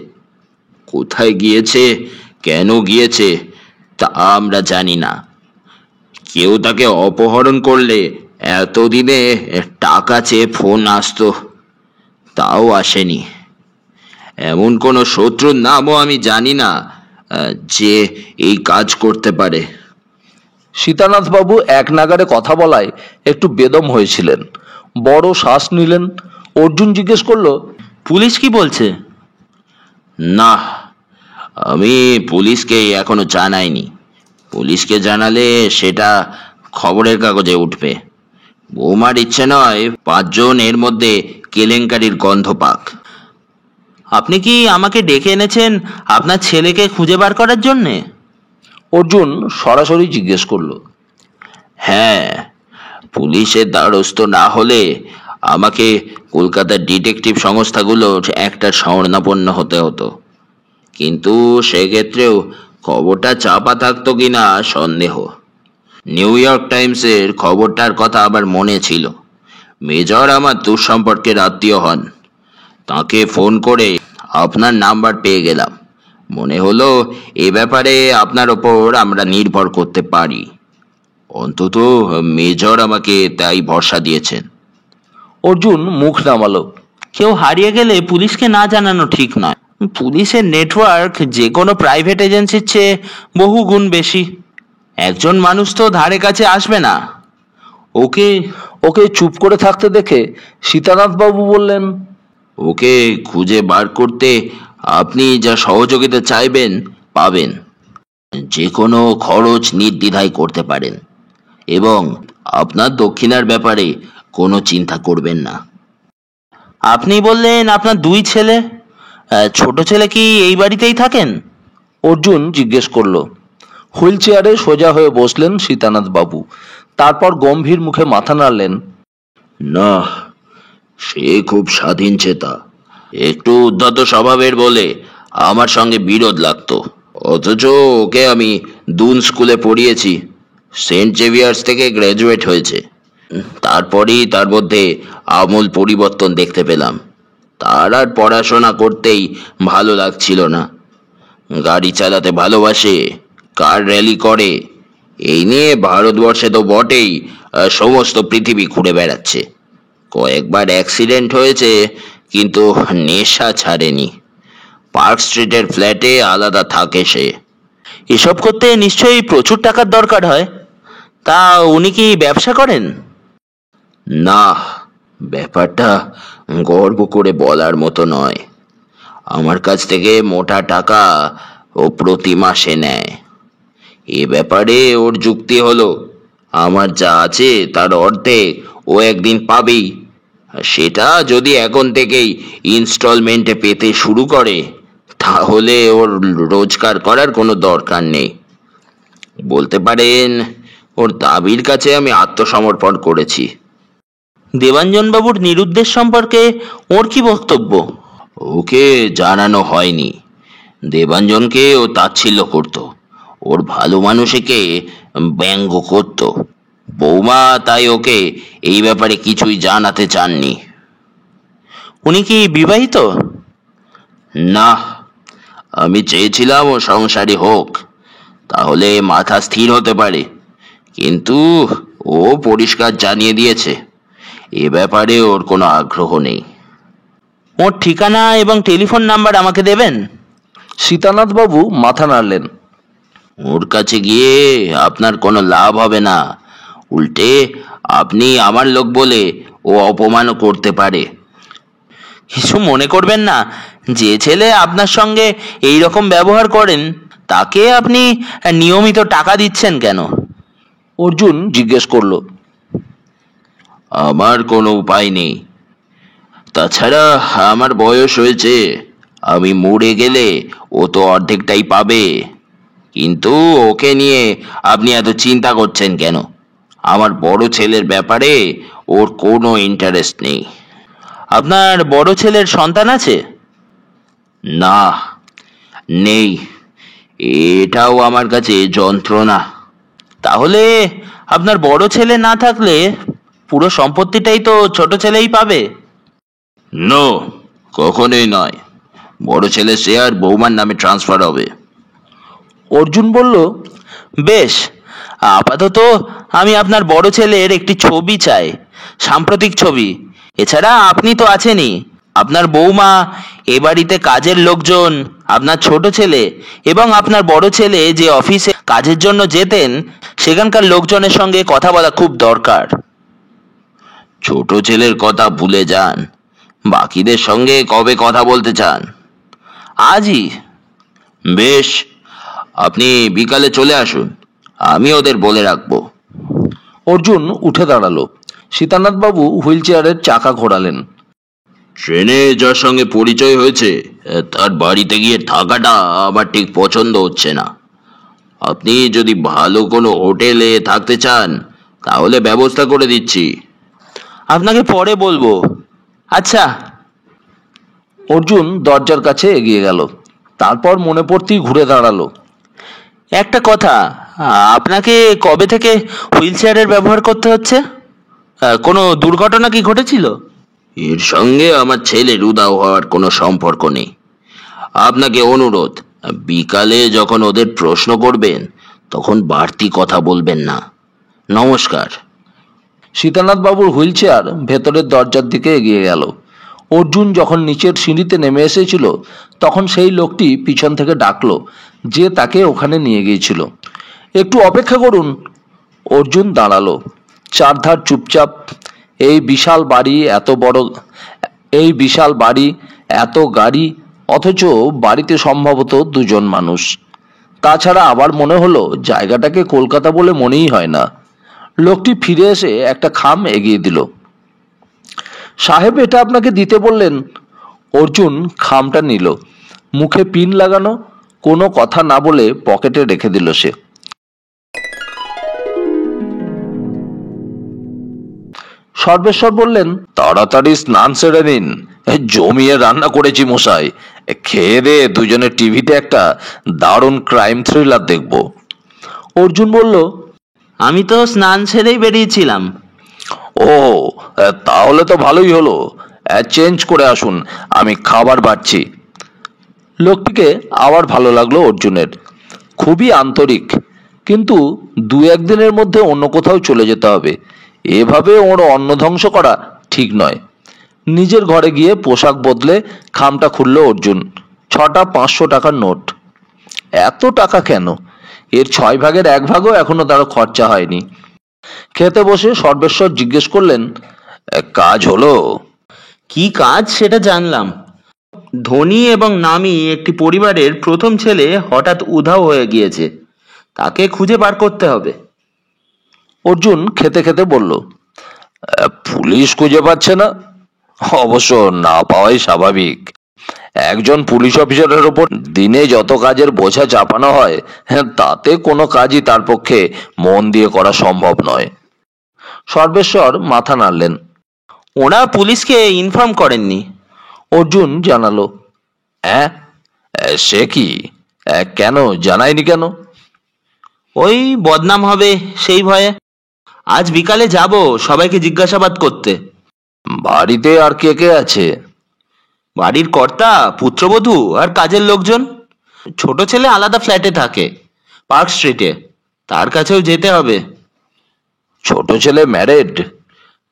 কোথায় গিয়েছে, কেন গিয়েছে তা আমরা জানি না। কেউ তাকে অপহরণ করলে এতদিনে টাকা চেয়ে ফোন আসতো, তাও আসেনি। এমন কোনো শত্রুর নামও আমি জানি না যে এই কাজ করতে পারে। সীতানাথবাবু এক নাগারে কথা বলায় একটু বেদম হয়েছিলেন। বড় শ্বাস নিলেন। অর্জুন জিজ্ঞেস করলো, পুলিশ কি বলছে? না, আমি পুলিশকে এখনো জানাইনি। পুলিশকে জানালে সেটা খবরের কাগজে উঠবে। বৌমার ইচ্ছে নয় 5 জন এর মধ্যে কেলেঙ্কারির গন্ধ পাক। আপনি কি আমাকে ডেকে এনেছেন আপনার ছেলেকে খুঁজে বার করার জন্যে? অর্জুন সরাসরি জিজ্ঞেস করলো। হ্যাঁ, পুলিশের দ্বারস্থ না হলে আমাকে কলকাতার ডিটেকটিভ সংস্থাগুলোর একটা স্বর্ণাপন্ন হতে হতো। কিন্তু সেক্ষেত্রেও খবরটা চাপা থাকতো কিনা সন্দেহ। নিউ ইয়র্ক টাইমসের খবরটার কথা আবার মনে ছিল। মেজর আমার দুঃসম্পর্কের আত্মীয় হন। তাকে ফোন করে আপনার নাম্বার পেয়ে গেলাম। মনে হলো এ ব্যাপারে আপনার ওপর আমরা নির্ভর করতে পারি। অন্তত মেজর আমাকে তাই ভরসা দিয়েছেন। অর্জুন মুখ নামালো। কেউ হারিয়ে গেলে পুলিশকে না জানানো ঠিক নয়। পুলিশের নেটওয়ার্ক যে কোনো প্রাইভেট এজেন্সির চেয়ে বহু গুণ বেশি। একজন মানুষ তো ধারে কাছে আসবে না। ওকে ওকে চুপ করে থাকতে দেখে সীতানাথবাবু বললেন, ওকে খুঁজে বার করতে আপনি যা সহযোগিতা চাইবেন পাবেন। যে কোনো খরচ নির্দ্বিধায় করতে পারেন এবং আপনার দক্ষিণার ব্যাপারে কোনো চিন্তা করবেন না। আপনি বললেন আপনার 2 ছেলে, ছোট ছেলে কি এই বাড়িতেই থাকেন? অর্জুন জিজ্ঞেস করলো। হুইল চেয়ারে সোজা হয়ে বসলেন সীতানাথবাবু। তারপর গম্ভীর মুখে মাথা নাড়লেন। না, সে খুব স্বাধীন চেতা, একটু উদ্ধত স্বভাবের বলে আমার সঙ্গে বিরোধ লাগতো। অথচ ওকে আমি দুন স্কুলে পড়িয়েছি। সেন্ট জেভিয়ার্স থেকে গ্র্যাজুয়েট হয়েছে। তারপরেই তার মধ্যে আমূল পরিবর্তন দেখতে পেলাম। তার আর পড়াশোনা করতেই ভালো লাগছিল না। গাড়ি চালাতে ভালোবাসে, কার র্যালি করে, এই নিয়ে ভারতবর্ষে তো বটেই সমস্ত পৃথিবী ঘুরে বেড়াচ্ছে। কয়েকবার অ্যাক্সিডেন্ট হয়েছে, কিন্তু নেশা ছাড়েনি। পার্ক স্ট্রিটের ফ্ল্যাটে আলাদা থাকে সে। এসব করতে নিশ্চয়ই প্রচুর টাকার দরকার হয়। তা উনি কি ব্যবসা করেন? না, ব্যাপারটা গর্ব করে বলার মতো নয়। আমার কাছ থেকে মোটা টাকা ও প্রতি মাসে নেয়। এ ব্যাপারে ওর যুক্তি হলো, আমার যা আছে তার অর্ধেক ও একদিন পাবেই। আর সেটা যদি এখন থেকেই ইনস্টলমেন্টে পেতে শুরু করে, তাহলে ওর রোজগার করার কোনো দরকার নেই। বলতে পারেন ওর দাবির কাছে আমি আত্মসমর্পণ করেছি। দেবাঞ্জনবাবুর নিরুদ্দেশ সম্পর্কে ওর কি বক্তব্য? ওকে জানানো হয়নি। দেবাঞ্জনকে ও তাচ্ছিল্য করত, ওর ভালো মানুষকে ব্যঙ্গ করত। বৌমা তাই ওকে এই ব্যাপারে কিছুই জানাতে চাননি। উনি কি বিবাহিত? না, আমি চেয়েছিলাম ও সংসারী হোক, তাহলে মাথা স্থির হতে পারে। কিন্তু ও পরিষ্কার জানিয়ে দিয়েছে এ ব্যাপারে ওর কোনো আগ্রহ নেই। ওর ঠিকানা এবং টেলিফোন নাম্বার আমাকে দেবেন? সীতানাথ বাবু মাথা নাড়লেন। ওর কাছে গিয়ে আপনার কোনো লাভ হবে না, উল্টে আপনি আমার লোক বলে ও অপমানও করতে পারে। কিছু মনে করবেন না, যে ছেলে আপনার সঙ্গে এই রকম ব্যবহার করেন তাকে আপনি নিয়মিত টাকা দিচ্ছেন কেন? অর্জুন জিজ্ঞেস করলো। আমার কোনো উপায় নেই। তাছাড়া আমার বয়স হয়েছে, আমি মরে গেলে ও তো অর্ধেকটাই পাবে। কিন্তু ওকে নিয়ে আপনি এত চিন্তা করছেন কেন? আমার বড় ছেলের ব্যাপারে ওর কোনো ইন্টারেস্ট নেই। আপনার বড় ছেলের সন্তান আছে? না, নেই। এটাও আমার কাছে যন্ত্রণা। তাহলে আপনার বড় ছেলে না থাকলে পুরো সম্পত্তিটাই তো ছোট ছেলেই পাবে। নো, কখনোই নয়। বড় ছেলের শেয়ার বৌমার নামে ট্রান্সফার হবে। অর্জুন বলল, বেশ, আপাতত আমি আপনার বড় ছেলের একটি ছবি চাই, সাম্প্রতিক ছবি। এছাড়া আপনি তো আছেনই, আপনার বৌমা, এ বাড়িতে কাজের লোকজন, আপনার ছোট ছেলে এবং আপনার বড় ছেলে যে অফিসে কাজের জন্য যেতেন সেখানকার লোকজনের সঙ্গে কথা বলা খুব দরকার। ছোট ছেলের কথা ভুলে যান। বাকিদের সঙ্গে কবে কথা বলতে চান? আজই। বেশ, আপনি বিকালে চলে আসুন, আমি ওদের বলে রাখবো। অর্জুন উঠে দাঁড়ালো। সীতানাথ বাবু হুইল চেয়ারের চাকা ঘোরালেন। ট্রেনে যার সঙ্গে পরিচয় হয়েছে তার বাড়িতে গিয়ে থাকাটা আমার ঠিক পছন্দ হচ্ছে না। আপনি যদি ভালো কোনো হোটেলে থাকতে চান তাহলে ব্যবস্থা করে দিচ্ছি। আপনাকে পরে বলবো। আচ্ছা। অর্জুন দরজার কাছে এগিয়ে গেল, তারপর মনে পড়তেই ঘুরে দাঁড়ালো। একটা কথা, আপনাকে কবে থেকে হুইল চেয়ারের ব্যবহার করতে হচ্ছে? কোনো দুর্ঘটনা কি ঘটেছিল? এর সঙ্গে আমার ছেলের উধাও হওয়ার কোনো সম্পর্ক নেই। আপনাকে অনুরোধ, বিকালে যখন ওদের প্রশ্ন করবেন তখন বাড়তি কথা বলবেন না। নমস্কার। সীতানাথ বাবুর হুইল চেয়ার ভেতরের দরজার দিকে এগিয়ে গেল। অর্জুন যখন নিচের সিঁড়িতে নেমে এসেছিল তখন সেই লোকটি পিছন থেকে ডাকলো যে তাকে ওখানে নিয়ে গিয়েছিল। একটু অপেক্ষা করুন। অর্জুন দাঁড়ালো। চারধার চুপচাপ। এই বিশাল বাড়ি, এত গাড়ি, অথচ বাড়িতে সম্ভবত দুজন মানুষ। তাছাড়া আবার মনে হলো জায়গাটাকে কলকাতা বলে মনেই হয় না। লোকটি ফিরে এসে একটা খাম এগিয়ে দিল। সাহেব, এটা আপনাকে দিতে বললেন। অর্জুন খামটা নিল। মুখে পিন লাগানো, কোনো কথা না বলে পকেটে রেখে দিল সে। সর্বেশ্বর বললেন, তাড়াতাড়ি স্নান সেরে নিন, জমিয়ে রান্না করেছি মশাই। খেয়ে দে দুজনে টিভিতে একটা দারুণ ক্রাইম থ্রিলার দেখব। অর্জুন বলল, আমি তো স্নান সেরেই বেরিয়েছিলাম। ও, তাহলে তো ভালোই হলো। চেঞ্জ করে আসুন, আমি খাবার বাড়ছি। লোকটিকে আবার ভালো লাগলো অর্জুনের। খুবই আন্তরিক, কিন্তু দু একদিনের মধ্যে অন্য কোথাও চলে যেতে হবে। এভাবে ওর অন্ন ধ্বংস করা ঠিক নয়। নিজের ঘরে গিয়ে পোশাক বদলে খামটা খুলল অর্জুন। 6টা 500 টাকার নোট। এত টাকা কেন? এর 6 ভাগের 1 ভাগও এখনো তার খরচা হয়নি। খেতে বসে সর্বেশ্বর জিজ্ঞেস করলেন, কাজ হলো? কি কাজ সেটা জানলাম। ধনী এবং নামী একটি পরিবারের প্রথম ছেলে হঠাৎ উধাও হয়ে গিয়েছে, তাকে খুঁজে বার করতে হবে। অর্জুন খেতে খেতে বলল, পুলিশ খুঁজে পাচ্ছে না? অবশ্য না পাওয়াই স্বাভাবিক। একজন পুলিশ অফিসারের ওপর দিনে যত কাজের বোঝা চাপানো হয়, তাতে কোনো কাজই তার পক্ষে মন দিয়ে করা সম্ভব নয়। সর্বেশ্বর মাথা নাড়লেন। ওরা পুলিশকে ইনফর্ম করেননি? অর্জুন জানালো। হ্যাঁ, সে কি, কেন জানায়নি কেন? ওই বদনাম হবে সেই ভয়ে। আজ বিকালে যাব সবাইকে জিজ্ঞাসাবাদ করতে। বাড়িতে আর কে কে আছে? বাড়ির কর্তা, পুত্রবধূ আর কাজের লোকজন। ছোট ছেলে আলাদা ফ্ল্যাটে থাকে, পার্ক স্ট্রিটে, তার কাছেও যেতে হবে। ছোট ছেলে ম্যারেড?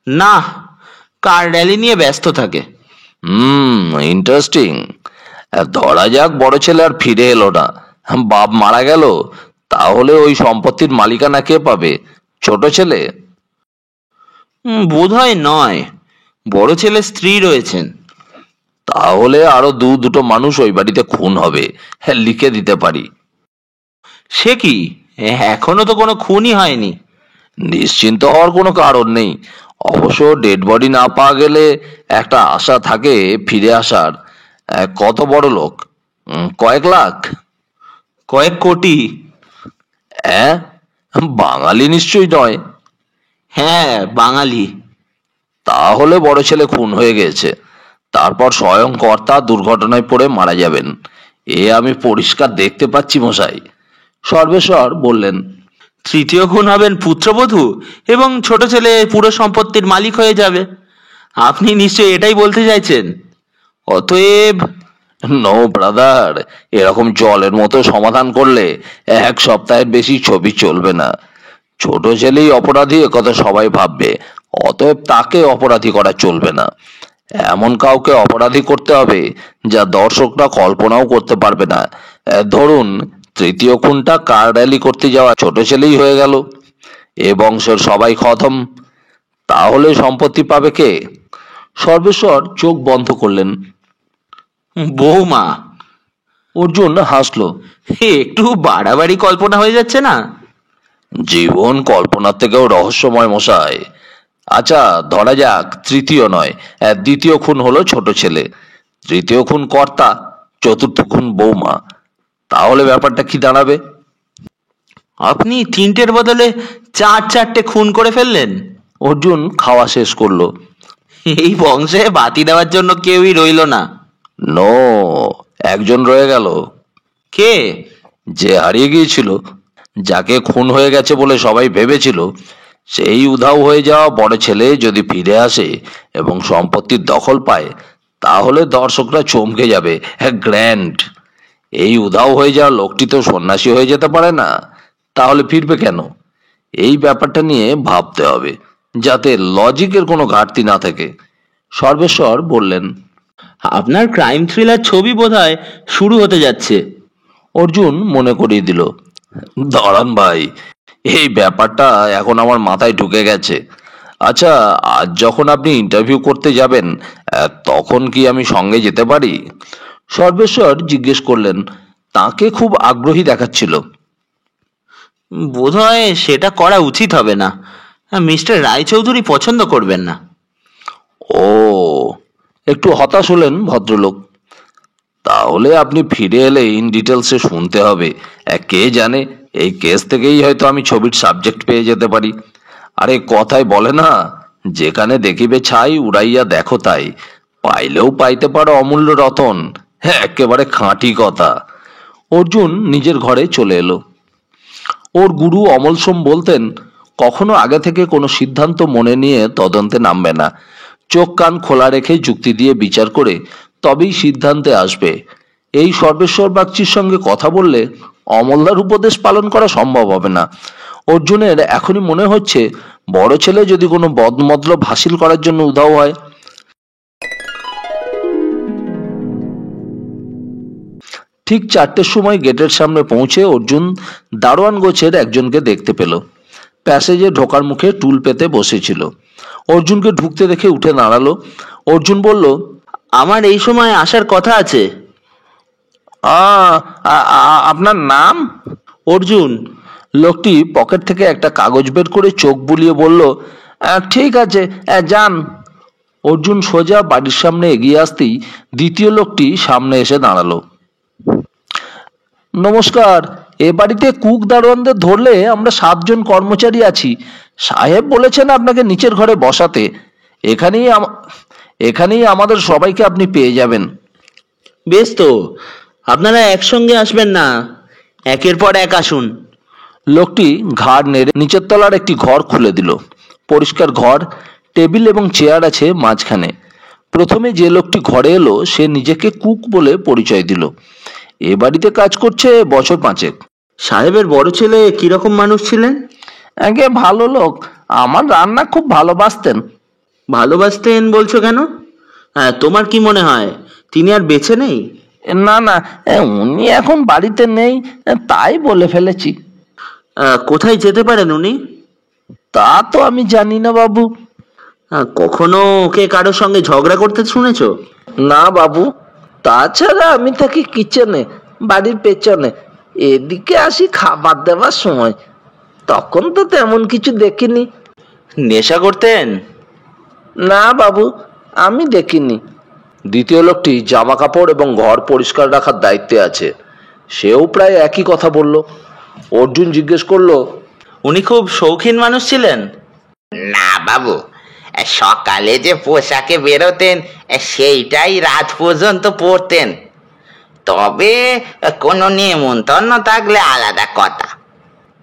না, কার র্যালি নিয়ে ব্যস্ত থাকে। ইন্টারেস্টিং। ধরা যাক বড় ছেলে আর ফিরে এলো না, বাপ মারা গেল, তাহলে ওই সম্পত্তির মালিকানা কে পাবে? ছোট ছেলে? বোধহয় নয়, বড় ছেলে স্ত্রী রয়েছেন। তাহলে আরো দুটো মানুষ ওই বাড়িতে খুন হবে, লিখে দিতে পারি। সে কি, এখনো তো কোনো খুনই হয়নি। নিশ্চিন্ত হওয়ার কোনো কারণ নেই। অবশ্য ডেড বডি না পাওয়া গেলে একটা আশা থাকে ফিরে আসার। কত বড় লোক? কয়েক লাখ? কয়েক কোটি। হ্যাঁ, বাঙালি নিশ্চয়ই নয়। হ্যাঁ, বাঙালি। তাহলে বড় ছেলে খুন হয়ে গেছে, তারপর স্বয়ং কর্তা দুর্ঘটনায় পড়ে মারা যাবেন, এ আমি পরিষ্কার দেখতে পাচ্ছি মশাই। সর্বেশ্বর বললেন। তৃতীয় খুন হবেন পুত্রবধূ, এবং ছোট ছেলে পুরো সম্পত্তির মালিক হয়ে যাবে। আপনি নিশ্চয়ই এটাই বলতে চাইছেন? অতএব নো ব্রাদার, এরকম জলের মতো সমাধান করলে 1 সপ্তাহের বেশি ছবি চলবে না। ছোট ছেলেই অপরাধী একথা সবাই ভাববে, অতএব তাকে অপরাধী করা চলবে না। এমন কাউকে অপরাধী করতে হবে যা দর্শকরা কল্পনাও করতে পারবে না। ধরুন তৃতীয় খুনটা কার র্যালি করতে যাওয়া ছোট ছেলেই হয়ে গেল, এ বংশের সবাই খতম। তাহলে সম্পত্তি পাবে কে? সর্বেশ্বর চোখ বন্ধ করলেন। বৌমা। অর্জুন হাসলো। একটু বাড়াবাড়ি কল্পনা হয়ে যাচ্ছে না? জীবন কল্পনার থেকেও রহস্যময় মশাই। আচ্ছা, ধরা যাক তৃতীয় নয়, দ্বিতীয় খুন হলো ছোট ছেলে, তৃতীয় খুন কর্তা, চতুর্থ খুন বৌমা। তাহলে ব্যাপারটা কি দাঁড়াবে? আপনি 3টের বদলে 4 খুন করে ফেললেন। অর্জুন খাওয়া শেষ করলো। এই বংশে বাতি দেওয়ার জন্য কেউই রইল না। নো, একজন রয়ে গেল। কে? যে হারিয়ে গিয়েছিল, যাকে খুন হয়ে গেছে বলে সবাই ভেবেছিল। সেই উধাও হয়ে যাওয়া বড় ছেলে যদি ফিরে আসে এবং সম্পত্তির দখল পায়, তাহলে দর্শকরা চমকে যাবে। গ্র্যান্ড! এই উধাও হয়ে যাওয়া লোকটি তো সন্ন্যাসী হয়ে যেতে পারে না, তাহলে ফিরবে কেন? এই ব্যাপারটা নিয়ে ভাবতে হবে, যাতে লজিকের কোনো ঘাটতি না থাকে। সর্বেশ্বর বললেন। আপনার ক্রাইম থ্রিলার ছবি বোধহয় শুরু হতে যাচ্ছে। অর্জুন মনে করিয়ে দিল। দাঁড়ান ভাই, এই ব্যাপারটা এখন আমার মাথায় ঢুকে গেছে। আচ্ছা, আজ যখন আপনি ইন্টারভিউ করতে যাবেন, তখন কি আমি সঙ্গে যেতে পারি? সর্বেশ্বর জিজ্ঞেস করলেন। তাকে খুব আগ্রহী দেখাচ্ছিল। বোধহয় সেটা করা উচিত হবে না, মিস্টার রায়চৌধুরী পছন্দ করবেন না। ও, একটু হতাশ হলেন ভদ্রলোক। তাহলে আপনি ফিরে এলে ইন ডিটেলসে শুনতে হবে। কে জানে, এই কেস থেকেই হয়তো আমি ছবির সাবজেক্ট পেয়ে যেতে পারি। আরে কথায় বলে না, যেখানে দেখিবে ছাই উড়াইয়া দেখো তাই, পাইলেও পাইতে পারো অমূল্য রতন। একেবারে খাঁটি কথা। অর্জুন নিজের ঘরে চলে এলো। ওর গুরু অমল সোম বলতেন, কখনো আগে থেকে কোনো সিদ্ধান্ত মনে নিয়ে তদন্তে নামবে না। চোখ কান খোলা রেখে যুক্তি দিয়ে বিচার করে তবেই সিদ্ধান্তে আসবে। এই সর্বেশ্বর বাগচির সঙ্গে কথা বললে অমলদার উপদেশ পালন করা সম্ভব হবে না। অর্জুনের এখনই মনে হচ্ছে বড় ছেলে যদি কোনো বদমতলব হাসিল করার জন্য উধাও হয়। ঠিক 4টের সময় গেটের সামনে পৌঁছে অর্জুন দারোয়ান গোছের একজনকে দেখতে পেল। প্যাসেজে ঢোকার মুখে টুল পেতে বসেছিল। অর্জুনকে ঢুকতে দেখে উঠে দাঁড়ালো। অর্জুন বলল, আমার এই সময় আসার কথা আছে। আপনার নাম? অর্জুন। লোকটি পকেট থেকে একটা কাগজ বের করে চোখ বুলিয়ে বলল, ঠিক আছে, যান। অর্জুন সোজা বাড়ির সামনে এগিয়ে আসতেই দ্বিতীয় লোকটি সামনে এসে দাঁড়ালো। নমস্কার, এ বাড়িতে কুক দারোয়ানদের ধরলে আমরা 7 জন কর্মচারী আছি। সাহেব বলেছেন আপনাকে নিচের ঘরে বসাতে। এখানেই আমাদের সবাইকে আপনি পেয়ে যাবেন। বেশ তো, আপনারা একসঙ্গে আসবেন না, একের পর এক আসুন। লোকটি ঘাড় নেড়ে নিচের তলার একটি ঘর খুলে দিল। পরিষ্কার ঘর, টেবিল এবং চেয়ার আছে মাঝখানে। প্রথমে যে লোকটি ঘরে এলো সে নিজেকে কুক বলে পরিচয় দিল। এ বাড়িতে কাজ করছে বছর 5। সাহেবের বড় ছেলে কিরকম মানুষ ছিলেন? আগে ভালো লোক, আমার রান্না খুব ভালোবাসতেন। ভালোবাসতেন বলছো কেন? তোমার কি মনে হয় তিনি আর বেঁচে নেই? না না, উনি এখন বাড়িতে নেই, তাই বলে ফেলেছি। কোথায় যেতে পারেন উনি? তা তো আমি জানি না বাবু। কখনো ওকে কারোর সঙ্গে ঝগড়া করতে শুনেছো? না বাবু, তাছাড়া আমি থাকি কিচেনে, বাড়ির পেছনে। এদিকে আসি খাবার দেওয়ার সময়, তখন তো তেমন কিছু দেখিনি। নেশা করতেন? না বাবু, আমি দেখিনি। দ্বিতীয় লোকটি জামা কাপড় এবং ঘর পরিষ্কার রাখার দায়িত্বে আছে। সেও প্রায় একই কথা বলল। অর্জুন জিজ্ঞেস করলো, উনি খুব শৌখিন মানুষ ছিলেন? না বাবু, সকালে যে পোশাকে বেরোতেন সেইটাই রাত পর্যন্ত পরতেন। তবে কোনো নেমন্তন্ন থাকলে আলাদা কথা।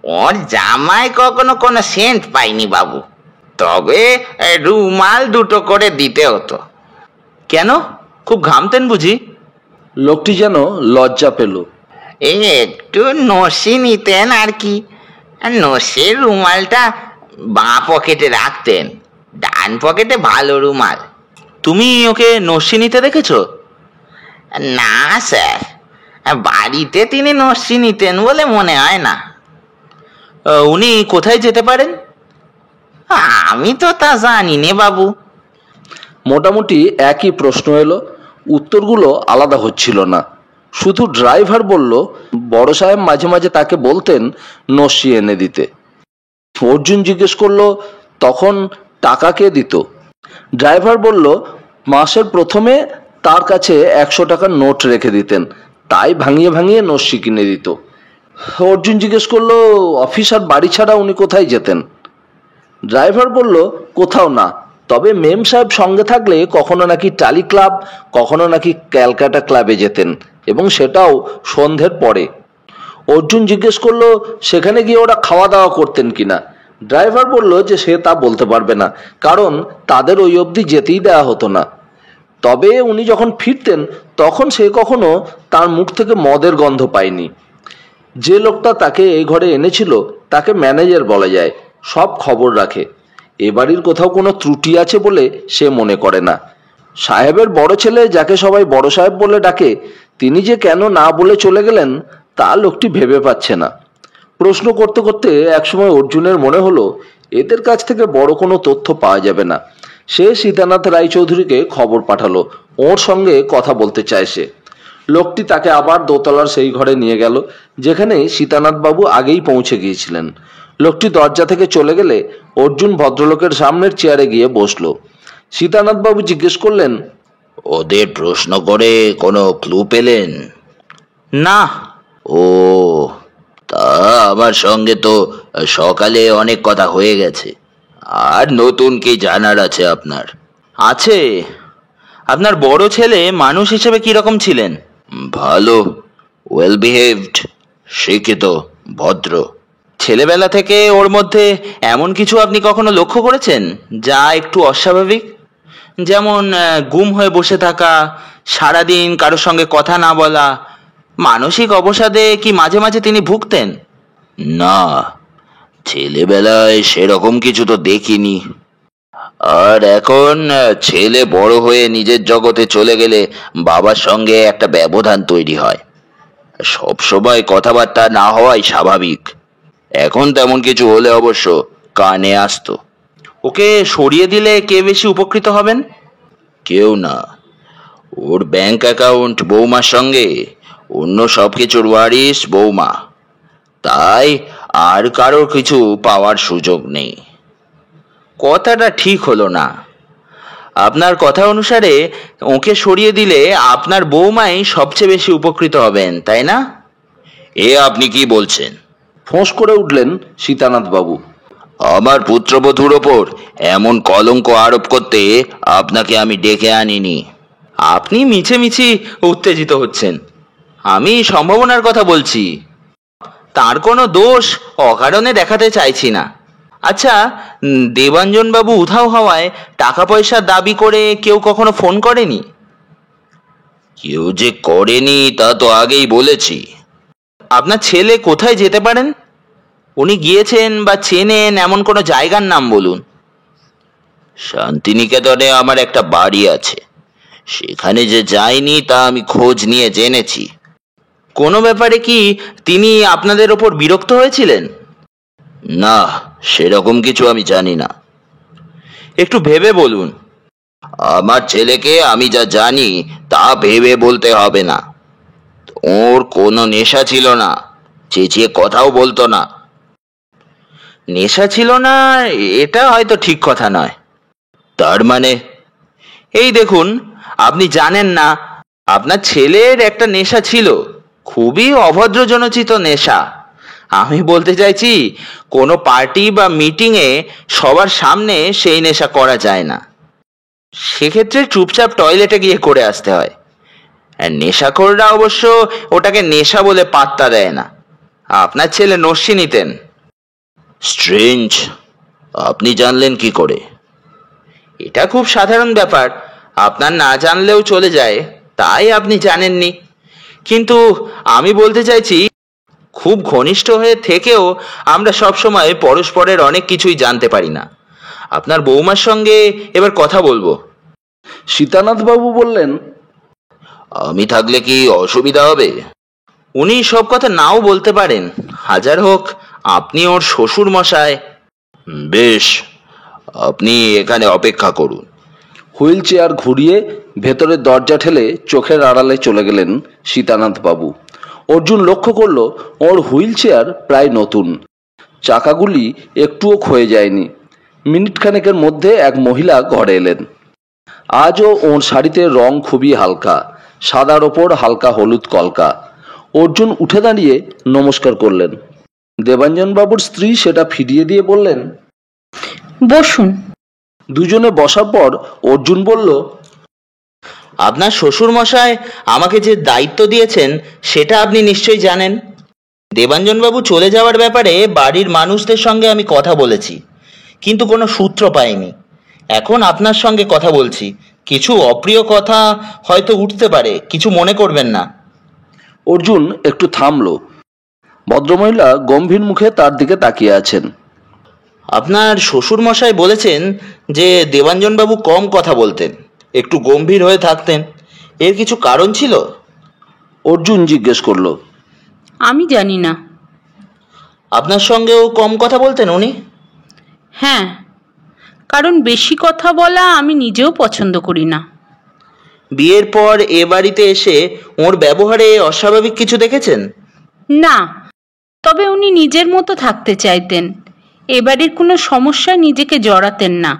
ওর জামায় কখনো কোনো সেন্ট পাইনি বাবু, তবে রুমাল 2টো করে দিতে হতো। কেন, খুব ঘামতেন বুঝি? লোকটি যেন লজ্জা পেল। একটু নসি নিতেন আর কি। নসের রুমালটা বাঁ পকেটে রাখতেন, ডান পকেটে ভালো রুমাল। তুমি ওকে নস্যি নিতে দেখেছো? না স্যার, বাড়িতে তিনি নসি নিতেন বলে মনে হয় না। উনি কোথায় যেতে পারেন? আমি তো তা জানি নে বাবু। মোটামুটি একই প্রশ্ন এলো, উত্তরগুলো আলাদা হচ্ছিল না। শুধু ড্রাইভার বলল বড় সাহেব মাঝে মাঝে তাকে বলতেন নস্যি এনে দিতে। অর্জুন জিজ্ঞেস করলো, তখন টাকা কে দিত? ড্রাইভার বলল মাসের প্রথমে তার কাছে 100 টাকার নোট রেখে দিতেন, তাই ভাঙিয়ে ভাঙিয়ে নস্যি কিনে দিত। অর্জুন জিজ্ঞেস করলো, অফিসার বাড়ি ছাড়া উনি কোথায় যেতেন? ড্রাইভার বলল কোথাও না, তবে মেম সাহেব সঙ্গে থাকলে কখনো নাকি টালি ক্লাব, কখনো নাকি ক্যালকাটা ক্লাবে যেতেন, এবং সেটাও সন্ধ্যের পরে। অর্জুন জিজ্ঞেস করলো সেখানে গিয়ে ওরা খাওয়া দাওয়া করতেন কিনা। ড্রাইভার বলল যে সে তা বলতে পারবে না, কারণ তাদের ওই অবধি যেতেই দেওয়া হতো না। তবে উনি যখন ফিরতেন তখন সে কখনো তার মুখ থেকে মদের গন্ধ পায়নি। যে লোকটা তাকে এই ঘরে এনেছিল তাকে ম্যানেজার বলা যায়, সব খবর রাখে। এ বাড়ির কোথাও কোনো ত্রুটি আছে বলে সে মনে করে না। সাহেবের বড় ছেলে, যাকে সবাই বড় সাহেব বলে ডাকে, তিনি যে কেন না বলে চলে গেলেন তা লোকটি ভেবে পাচ্ছে না। প্রশ্ন করতে করতে একসময় অর্জুনের মনে হলো এদের কাছ থেকে বড় কোনো তথ্য পাওয়া যাবে না। সে সীতানাথ রায়চৌধুরীকে খবর পাঠালো, ওর সঙ্গে কথা বলতে চায় সে। লোকটি তাকে আবার দোতলার সেই ঘরে নিয়ে গেল যেখানে সীতানাথ বাবু আগেই পৌঁছে গিয়েছিলেন। লোকটি দরজা থেকে চলে গেলে অর্জুন ভদ্রলোকের সামনের চেয়ারে গিয়ে বসলো। সীতানাথ বাবু জিজ্ঞেস করলেন, ওদের প্রশ্ন করে কোনো ক্লু পেলেন? না। ও, তা আমার সঙ্গে তো সকালে অনেক কথা হয়ে গেছে। আর নতুন কি জানার আছে আপনার? আছে। আপনার বড় ছেলে মানুষ হিসেবে কিরকম ছিলেন? ভালো, ওয়েল বিহেভড, শিক্ষিত, ভদ্র। ছেলেবেলা থেকে ওর মধ্যে এমন কিছু আপনি কখনো লক্ষ্য করেছেন যা একটু অস্বাভাবিক? যেমন গুম হয়ে বসে থাকা, সারাদিন কারোর সঙ্গে কথা না বলা। মানসিক অবসাদে কি মাঝে মাঝে তিনি ভুগতেন? না, ছেলেবেলায় সেরকম কিছু তো দেখিনি। আর এখন ছেলে বড় হয়ে নিজের জগতে চলে গেলে বাবার সঙ্গে একটা ব্যবধান তৈরি হয়। সব সময় কথাবার্তা না হওয়াই স্বাভাবিক। এখন তেমন কিছু হলে অবশ্য কানে আসতো। ওকে সরিয়ে দিলে কে বেশি উপকৃত হবেন? কেউ না। ওর ব্যাংক অ্যাকাউন্ট বৌমার সঙ্গে, অন্য সব কিছুর ওয়ারিশ বৌমা। তাই আর কারোর কিছু পাওয়ার সুযোগ নেই। কথাটা ঠিক হলো না। আপনার কথা অনুসারে ওকে সরিয়ে দিলে আপনার বৌমাই সবচেয়ে বেশি উপকৃত হবেন, তাই না? এ আপনি কি বলছেন? ফোঁস করে উঠলেন সীতানাথ বাবু। আমার পুত্রবধূর ওপর এমন কলঙ্ক আরোপ করতে আপনাকে আমি ডেকে আনিনি। আপনি মিছেমিছি উত্তেজিত হচ্ছেন। আমি সম্ভাবনার কথা বলছি, তার কোনো দোষ অকারণে দেখাতে চাইছি না। আচ্ছা, দেবাঞ্জন বাবু উধাও হওয়ায় টাকা পয়সার দাবি করে কেউ কখনো ফোন করেনি? কেউ যে করেনি তা তো আগেই বলেছি। আপনার ছেলে কোথায় যেতে পারেন? উনি গিয়েছেন বা চেনেন এমন কোনো জায়গার নাম বলুন। শান্তিনিকেতনে আমার একটা বাড়ি আছে, সেখানে যে যায়নি তা আমি খোঁজ নিয়ে জেনেছি। কোনো ব্যাপারে কি তিনি আপনাদের ওপর বিরক্ত হয়েছিলেন? না, সেরকম কিছু আমি জানি না। একটু ভেবে বলুন। আমার ছেলেকে আমি যা জানি তা ভেবে বলতে হবে না। ওর কোনো নেশা ছিল না, চেঁচিয়ে কথাও বলতো না। নেশা ছিল না এটা হয়তো ঠিক কথা নয়। তার মানে? এই দেখুন, আপনি জানেন না আপনার ছেলের একটা নেশা ছিল, খুবই অভদ্রজনচিত নেশা। আমি বলতে চাইছি, কোনো পার্টি বা মিটিংয়ে সবার সামনে সেই নেশা করা যায় না। সেক্ষেত্রে চুপচাপ টয়লেটে গিয়ে করে আসতে হয়। আর নেশাখোররা অবশ্য ওটাকে নেশা বলে পাত্তা দেয় না। আপনার ছেলে নস্যি নিতেন। স্ট্রেঞ্জ, আপনি জানলেন কি করে? এটা খুব সাধারণ ব্যাপার, আপনার না জানলেও চলে যায়, তাই আপনি জানেননি। কিন্তু আমি বলতে চাইছি, খুব ঘনিষ্ঠ হয়ে থেকেও আমরা সবসময় পরস্পরের অনেক কিছুই জানতে পারি না। আপনার বৌমার সঙ্গে এবার কথা বলবো। সীতানাথ বাবু বললেন, আমি থাকলে কি অসুবিধা হবে? উনি সব কথা নাও বলতে পারেন, হাজার হোক আপনি ওর শ্বশুর মশাই। বেশ, আপনি এখানে অপেক্ষা করুন। হুইল চেয়ার ঘুরিয়ে ভেতরের দরজা ঠেলে চোখের আড়ালে চলে গেলেন সীতানাথ বাবু। অর্জুন লক্ষ্য করল ওর হুইল চেয়ার প্রায় নতুন, চাকাগুলি একটুও ক্ষয়ে যায়নি। মিনিট খানেকের মধ্যে এক মহিলা ঘরে এলেন। আজও ওর শাড়িতে রং খুবই হালকা, সাদার ওপর হালকা হলুদ কলকা। অর্জুন উঠে দাঁড়িয়ে নমস্কার করলেন। দেবাঞ্জন বাবুর স্ত্রী সেটা ফিরিয়ে দিয়ে বললেন, বসুন। দুজনে বসার পর অর্জুন বলল, আপনার শ্বশুর মশাই আমাকে যে দায়িত্ব দিয়েছেন সেটা আপনি নিশ্চয়ই জানেন। দেবাঞ্জনবাবু চলে যাওয়ার ব্যাপারে বাড়ির মানুষদের সঙ্গে আমি কথা বলেছি, কিন্তু কোনো সূত্র পাইনি। এখন আপনার সঙ্গে কথা বলছি, কিছু অপ্রিয় কথা হয়তো উঠতে পারে, কিছু মনে করবেন না। অর্জুন একটু থামল। ভদ্রমহিলা গম্ভীর মুখে তার দিকে তাকিয়ে আছেন। আপনার শ্বশুর মশাই বলেছেন যে দেবাঞ্জনবাবু কম কথা বলতেন, একটু গম্ভীর হয়ে থাকতেন। এর কিছু কারণ ছিল? অর্জুন জিজ্ঞেস করল। আমি জানি না। আপনার সঙ্গেও কম কথা বলতেন উনি? হ্যাঁ, কারণ বেশি কথা বলা আমি নিজেও পছন্দ করি না। বিয়ের পর এ বাড়িতে এসে ওর ব্যবহারে অস্বাভাবিক কিছু দেখেছেন? না, তবে উনি নিজের মতো থাকতে চাইতেন। এবাড়ির কোনো সমস্যায় নিজেকে জড়াতেন না।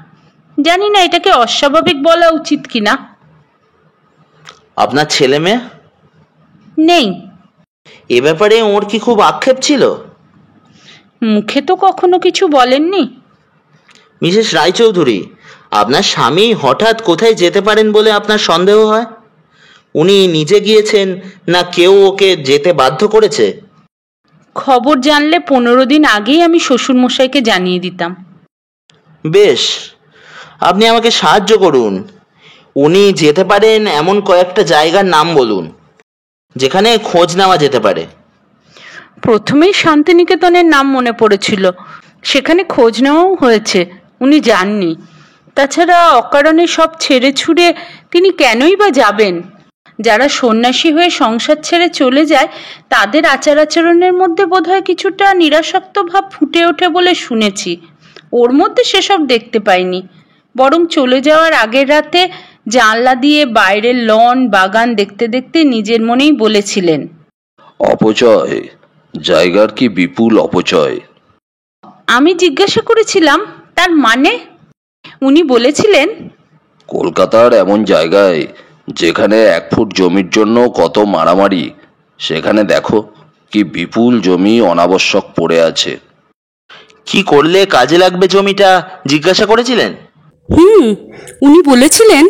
জানি না এটাকে অস্বাভাবিক বলা উচিত কিনা। আপনার ছেলে মেয়ে নেই। এ ব্যাপারে ওর কি খুব আক্ষেপ ছিল? মুখে তো কখনো কিছু বলেননি। মিসেস রায়চৌধুরী, আপনার স্বামী হঠাৎ কোথায় যেতে পারেন বলে আপনার সন্দেহ হয়? উনি নিজে গিয়েছেন না কেউ ওকে যেতে বাধ্য করেছে? খবর জানলে 15 দিন আগেই আমি শ্বশুরমশাইকে জানিয়ে দিতাম। বেশ, আপনি আমাকে সাহায্য করুন। উনি যেতে পারেন এমন কয়েকটা জায়গার নাম বলুন যেখানে খোঁজ নেওয়া যেতে পারে। প্রথমেই শান্তিনিকেতনের নাম মনে পড়েছিল, সেখানে খোঁজ নেওয়াও হয়েছে, উনি যাননি। তাছাড়া অকারণে সব ছেড়ে ছুড়ে তিনি কেনই বা যাবেন? যারা সন্ন্যাসী হয়ে সংসার ছেড়ে চলে যায় তাদের আচার আচরণের মধ্যে বোধহয় কিছুটা নিরাসক্ত ভাব ফুটে ওঠে বলে শুনেছি। ওর মধ্যে সেসব দেখতে পাইনি, বরং চলে যাওয়ার আগের রাতে জানলা দিয়ে বাইরের লন বাগান দেখতে দেখতে নিজের মনেই বলেছিলেন, অপচয়, জায়গার কি বিপুল অপচয়। আমি জিজ্ঞাসা করেছিলাম তার মানে। উনি বলেছিলেন, কলকাতার এমন জায়গায় যেখানে 1 ফুট জমির জন্য কত মারামারি, সেখানে দেখো কি বিপুল জমি অনাবশ্যক পড়ে আছে। কি করলে কাজে লাগবে জমিটা জিজ্ঞাসা করেছিলেন? উনি বলেছিলেন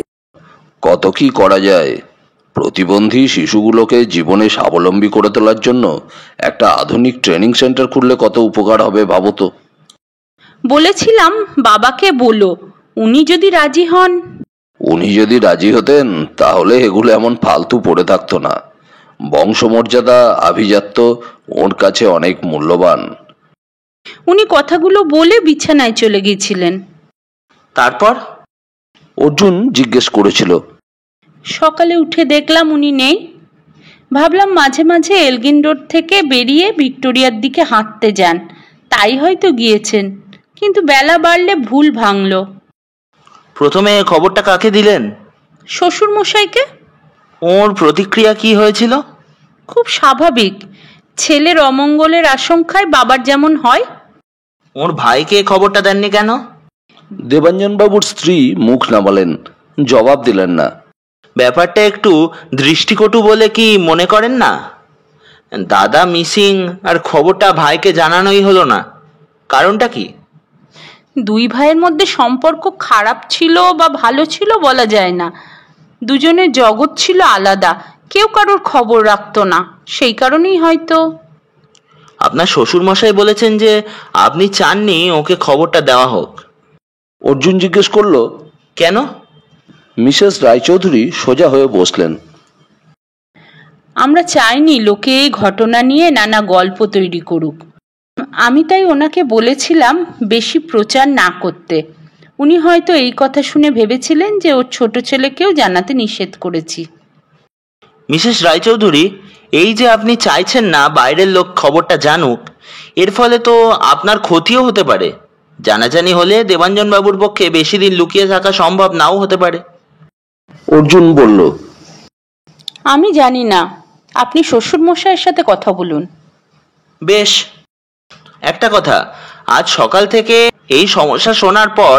কত কি করা যায়। প্রতিবন্ধী শিশুগুলোকে জীবনে স্বাবলম্বী করে তোলার জন্য একটা আধুনিক ট্রেনিং সেন্টার খুললে কত উপকার হবে ভাবো তো। বলেছিলাম বাবাকে বলো, উনি যদি রাজি হন। উনি যদি রাজি হতেন তাহলে এগুলো এমন ফালতু পড়ে থাকতো না। বংশমর্যাদা আভিজাত্য ওর কাছে অনেক মূল্যবান। উনি কথাগুলো বলে বিছানায় চলে গিয়েছিলেন। তারপর? অর্জুন জিজ্ঞেস করেছিল। সকালে উঠে দেখলাম উনি নেই। ভাবলাম মাঝে মাঝে এলগিন রোড থেকে বেরিয়ে ভিক্টোরিয়ার দিকে হাঁটতে যান, তাই হয়তো গিয়েছেন। কিন্তু বেলা বাড়লে ভুল ভাঙল। প্রথমে খবরটা কাকে দিলেন? শ্বশুর মশাইকে। ওর প্রতিক্রিয়া কি হয়েছিল? খুব স্বাভাবিক। ছেলের অমঙ্গলের আশঙ্কায় বাবার যেমন হয়। ওর ভাইকে খবরটা দেননি কেন? দেবাঞ্জনবাবুর স্ত্রী মুখ নামালেন, জবাব দিলেন না। ব্যাপারটা একটু দৃষ্টিকটু বলে কি মনে করেন না? দাদা মিসিং আর খবরটা ভাইকে জানানোই হলো না, কারণটা কি? দুই ভাইয়ের মধ্যে সম্পর্ক খারাপ ছিল বা ভালো ছিল বলা যায় না। দুজনের জগৎ ছিল আলাদা, কেউ কারোর খবর রাখতো না, সেই কারণেই হয়তো। আপনার শ্বশুর মশাই বলেছেন যে আপনি চাননি ওকে খবরটা দেওয়া হোক। অর্জুন জিজ্ঞেস করলো, কেন? মিসেস রায়চৌধুরী সোজা হয়ে বসলেন। আমরা চাইনি লোকে এই ঘটনা নিয়ে নানা গল্প তৈরি করুক। আমি তাই ওনাকে বলেছিলাম বেশি প্রচার না করতে। উনি হয়তো এই কথা শুনে ভেবেছিলেন যে ওর ছোট ছেলেকেও জানাতে নিষেধ করেছি। মিসেস রায়চৌধুরী, এই যে আপনি চাইছেন না বাইরের লোক খবরটা জানুক, এর ফলে তো আপনার ক্ষতিও হতে পারে। জানাজানি হলে দেবাঞ্জন বাবুর পক্ষে বেশি দিন লুকিয়ে থাকা সম্ভব নাও হতে পারে। অর্জুন বলল, আমি জানি না, আপনি শ্বশুর মশাইয়ের সাথে কথা বলুন। বেশ, একটা কথা, আজ সকাল থেকে এই সমস্যা শোনার পর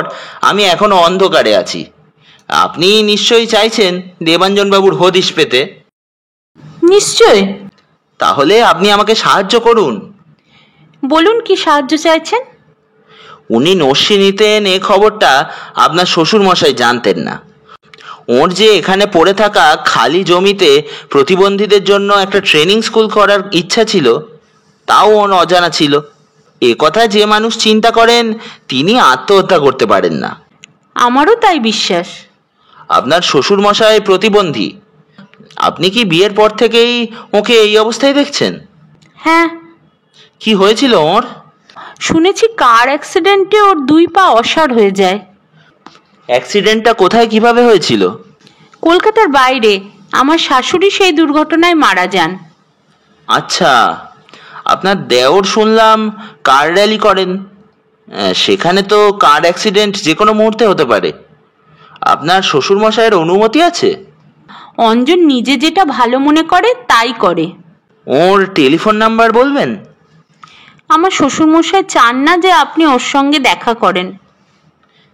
আমি এখনো অন্ধকারে আছি। আপনি নিশ্চয়ই চাইছেন দেবাঞ্জন বাবুর হদিশ পেতে। নিশ্চয়। তাহলে আপনি আমাকে সাহায্য করুন। বলুন কি সাহায্য চাইছেন। উনি নস্যি নিতেন এ খবরটা আপনার শ্বশুর মশাই জানতেন না। ওর যে এখানে পড়ে থাকা খালি জমিতে প্রতিবন্ধীদের জন্য একটা ট্রেনিং স্কুল করার ইচ্ছা ছিল, তাও ওর অজানা ছিল। এ কথা যে মানুষ চিন্তা করেন তিনি আত্মহত্যা করতে পারেন না। আমারও তাই বিশ্বাস। আপনার শ্বশুর মশাই প্রতিবন্ধী। আপনি কি বিয়ের পর থেকেই ওকে এই অবস্থায় দেখছেন? হ্যাঁ। কি হয়েছিল ওর? শুনেছি কার অ্যাক্সিডেন্টে ওর 2 পা অসাড় হয়ে যায়। অ্যাক্সিডেন্টটা কোথায় কিভাবে হয়েছিল? কলকাতার বাইরে। আমার শাশুড়ি সেই দুর্ঘটনায় মারা যান। আচ্ছা, আপনার দেওর শুনলাম কার র্যালি করেন। সেখানে তো কার অ্যাক্সিডেন্ট যে কোনো মুহূর্তে হতে পারে। আপনার শ্বশুরমশাইয়ের অনুমতি আছে? অঞ্জন নিজে যেটা ভালো মনে করে তাই করে। ওর টেলিফোন নাম্বার বলবেন? আমার শ্বশুরমশাই চান না যে আপনি ওর সঙ্গে দেখা করেন।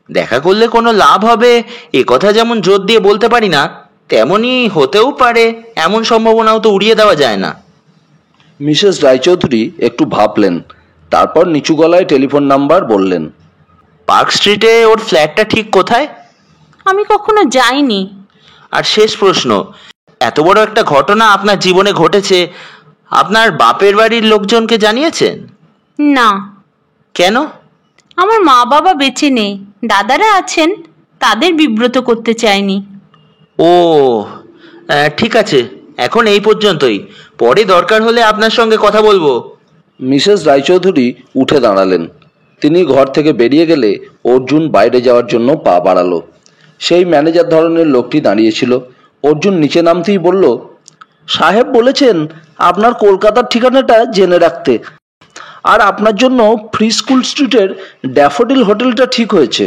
দেখা করলে কোনো লাভ হবে এ কথা যেমন জোর দিয়ে বলতে পারি না, তেমনই হতেও পারে এমন সম্ভাবনাও তো উড়িয়ে দেওয়া যায় না। মিসেস রায়চৌধুরী একটু ভাবলেন, তারপর নিচু গলায় টেলিফোন নাম্বার বললেন। পার্ক স্ট্রিটে ওর ফ্ল্যাটটা ঠিক কোথায়? আমি কখনো যাইনি। আর শেষ প্রশ্ন, এত বড় একটা ঘটনা আপনার জীবনে ঘটেছে, আপনার বাপের বাড়ির লোকজনকে জানিয়েছেন? না। কেন? আমার মা বাবা বেঁচে নেই, দাদারা আছেন, তাদের বিব্রত করতে চাইনি। ও ঠিক আছে, এখন এই পর্যন্তই। পরে দরকার হলে আপনার সঙ্গে কথা বলবো। মিসেস রায়চৌধুরী উঠে দাঁড়ালেন। তিনি ঘর থেকে বেরিয়ে গেলে অর্জুন বাইরে যাওয়ার জন্য পা বাড়ালো। সেই ম্যানেজার ধরনের লোকটি দাঁড়িয়েছিল। অর্জুন নিচে নামতেই বলল, সাহেব বলেছেন আপনার কলকাতার ঠিকানাটা জেনে রাখতে, আর আপনার জন্য ফ্রি স্কুল স্ট্রিটের ড্যাফোডিল হোটেলটা ঠিক হয়েছে।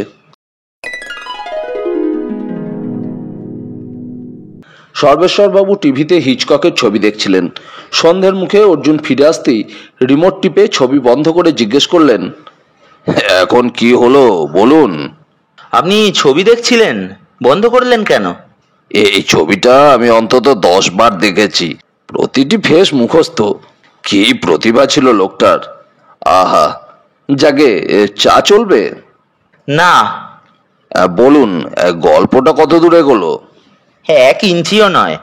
সর্বেশ্বরবাবু টিভিতে হিচককের ছবি দেখছিলেন। সন্ধ্যের মুখে অর্জুন ফিরে আসতেই রিমোট টিপে ছবি বন্ধ করে জিজ্ঞেস করলেন, এখন কি হলো বলুন। আপনি ছবি দেখছিলেন, বন্ধ করলেন কেন? এই ছবিটা আমি অন্তত 10 বার দেখেছি, প্রতিটি ফেস মুখস্থ। কি প্রতিভা ছিল লোকটার, আহা। যাকে চা চলবে? না। বলুন, গল্পটা কত দূরে গেলো? 1 ইঞ্চিও নয়।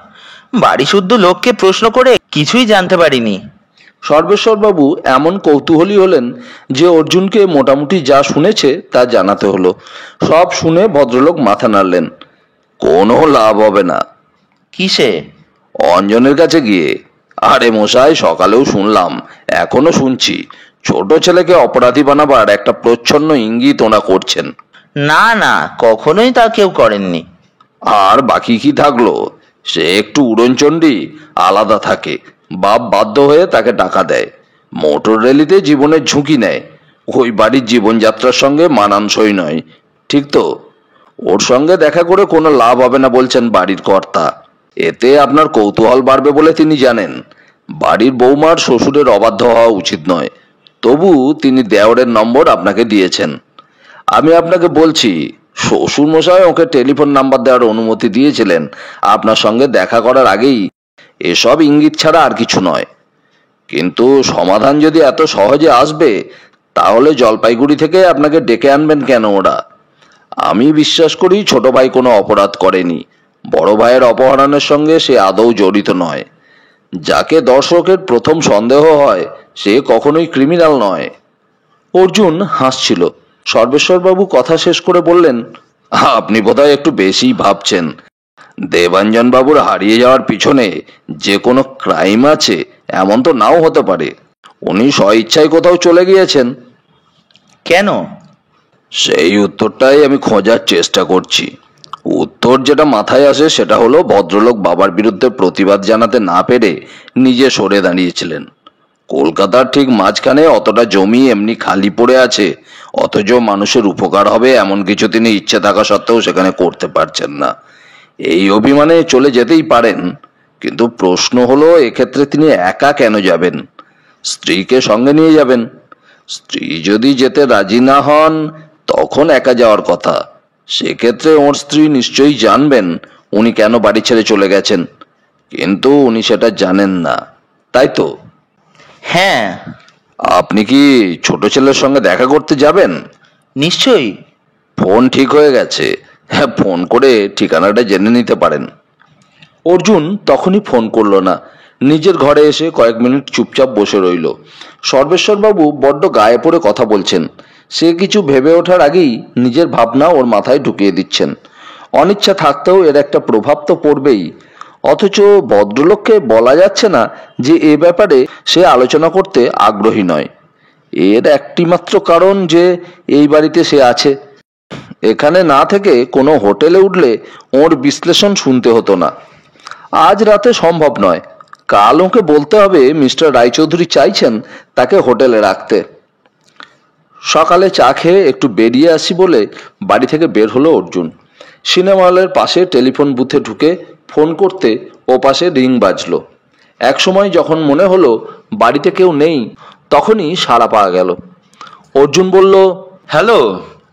বাড়ি শুদ্ধ লোককে প্রশ্ন করে কিছুই জানতে পারিনি। সর্বেশ্বরবাবু এমন কৌতূহলী হলেন যে অর্জুনকে মোটামুটি যা শুনেছে তা জানাতে হলো। সব শুনে ভদ্রলোক মাথা নাড়লেন। কোনো লাভ হবে না। কিসে? অঞ্জনের কাছে গিয়ে। আরে মশাই, সকালেও শুনলাম, এখনো শুনছি, ছোট ছেলেকে অপরাধী বানাবার একটা প্রচ্ছন্ন ইঙ্গিত ওনা করছেন। না না, কখনোই তা কেউ করেননি। আর বাকি কি থাকলো? সে একটু উড়নচণ্ডী, আলাদা থাকে। বাপ বাধ্য হয়ে তাকে টাকা দেয়, মোটর র্যালিতে জীবনের ঝুঁকি নেয়। ওই বাড়ির জীবনযাত্রার সঙ্গে মানানসই নয়, ঠিক তো? ওর সঙ্গে দেখা করে কোনো লাভ হবে না বলছেন বাড়ির কর্তা। এতে আপনার কৌতূহল বাড়বে বলে তিনি জানেন। বাড়ির বৌমার শ্বশুরের অবাধ্য হওয়া উচিত নয়, তবু তিনি দেওরের নম্বর আপনাকে দিয়েছেন। আমি আপনাকে বলছি, শ্বশুর মশাই ওকে টেলিফোন নাম্বার দেওয়ার অনুমতি দিয়েছিলেন আপনার সঙ্গে দেখা করার আগেই। এসব ইঙ্গিত ছাড়া আর কিছু নয়। কিন্তু সমাধান যদি এত সহজে আসবে, তাহলে জলপাইগুড়ি থেকে আপনাকে ডেকে আনবেন কেন ওরা? আমি বিশ্বাস করি ছোট ভাই কোনো অপরাধ করেনি। বড় ভাইয়ের অপহরণের সঙ্গে সে আদৌ জড়িত নয়। যাকে দর্শকের প্রথম সন্দেহ হয় সে কখনোই ক্রিমিনাল নয়। অর্জুন হাসছিল। সর্বেশ্বরবাবু কথা শেষ করে বললেন, আপনি বোধহয় একটু বেশি ভাবছেন। দেবাঞ্জন বাবুর হারিয়ে যাওয়ার পিছনে যে কোনো ক্রাইম আছে এমন তো নাও হতে পারে। উনি স্বইচ্ছায় কোথাও চলে গিয়েছেন। কেন? সেই উত্তরটাই আমি খোঁজার চেষ্টা করছি। উত্তর যেটা মাথায় আসে সেটা হলো, ভদ্রলোক বাবার বিরুদ্ধে প্রতিবাদ জানাতে না পেরে নিজে সরে দাঁড়িয়েছিলেন। কলকাতার ঠিক মাঝখানে অতটা জমি এমনি খালি পড়ে আছে, অথচ মানুষের উপকার হবে এমন কিছু তিনি ইচ্ছে থাকা সত্ত্বেও সেখানে করতে পারছেন না। এই অভিমানে চলে যেতেই পারেন, কিন্তু প্রশ্ন হলো এক্ষেত্রে তিনি একা কেন যাবেন? স্ত্রীকে সঙ্গে নিয়ে যাবেন। স্ত্রী যদি যেতে রাজি না হন তখন একা যাওয়ার কথা। সেক্ষেত্রে ওর স্ত্রী নিশ্চয়ই জানবেন উনি কেন বাড়ি ছেড়ে চলে গেছেন, কিন্তু উনি সেটা জানেন না, তাই তো? হ্যাঁ। আপনি কি ছোট ছেলের সঙ্গে দেখা করতে যাবেন? নিশ্চয়ই। ফোন ঠিক হয়ে গেছে, হ্যাঁ, ফোন করে ঠিকানাটা জেনে নিতে পারেন। অর্জুন তখনই ফোন করলো না, নিজের ঘরে এসে কয়েক মিনিট চুপচাপ বসে রইল। সর্বেশ্বরবাবু বড্ড গায়ে পড়ে কথা বলছেন। সে কিছু ভেবে ওঠার আগেই নিজের ভাবনা ওর মাথায় ঢুকিয়ে দিচ্ছেন। অনিচ্ছা থাকতেও এর একটা প্রভাব তো পড়বেই। অথচ ভদ্রলোককে বলা যাচ্ছে না যে এ ব্যাপারে সে আলোচনা করতে আগ্রহী নয়। এর একটি মাত্র কারণ যে এই বাড়িতে সে আছে। এখানে না থেকে কোনো হোটেলে উঠলে ওর বিশ্লেষণ শুনতে হতো না। আজ রাতে সম্ভব নয়, কাল ওকে বলতে হবে মিস্টার রায়চৌধুরী চাইছেন তাকে হোটেলে রাখতে। সকালে চা খেয়ে একটু বেরিয়ে আসি বলে বাড়ি থেকে বের হলো অর্জুন। সিনেমা হলের পাশে টেলিফোন বুথে ঢুকে ফোন করতে ও পাশে রিং বাজলো। এক সময় যখন মনে হলো বাড়িতে কেউ নেই, তখনই সাড়া পাওয়া গেল। অর্জুন বলল, হ্যালো,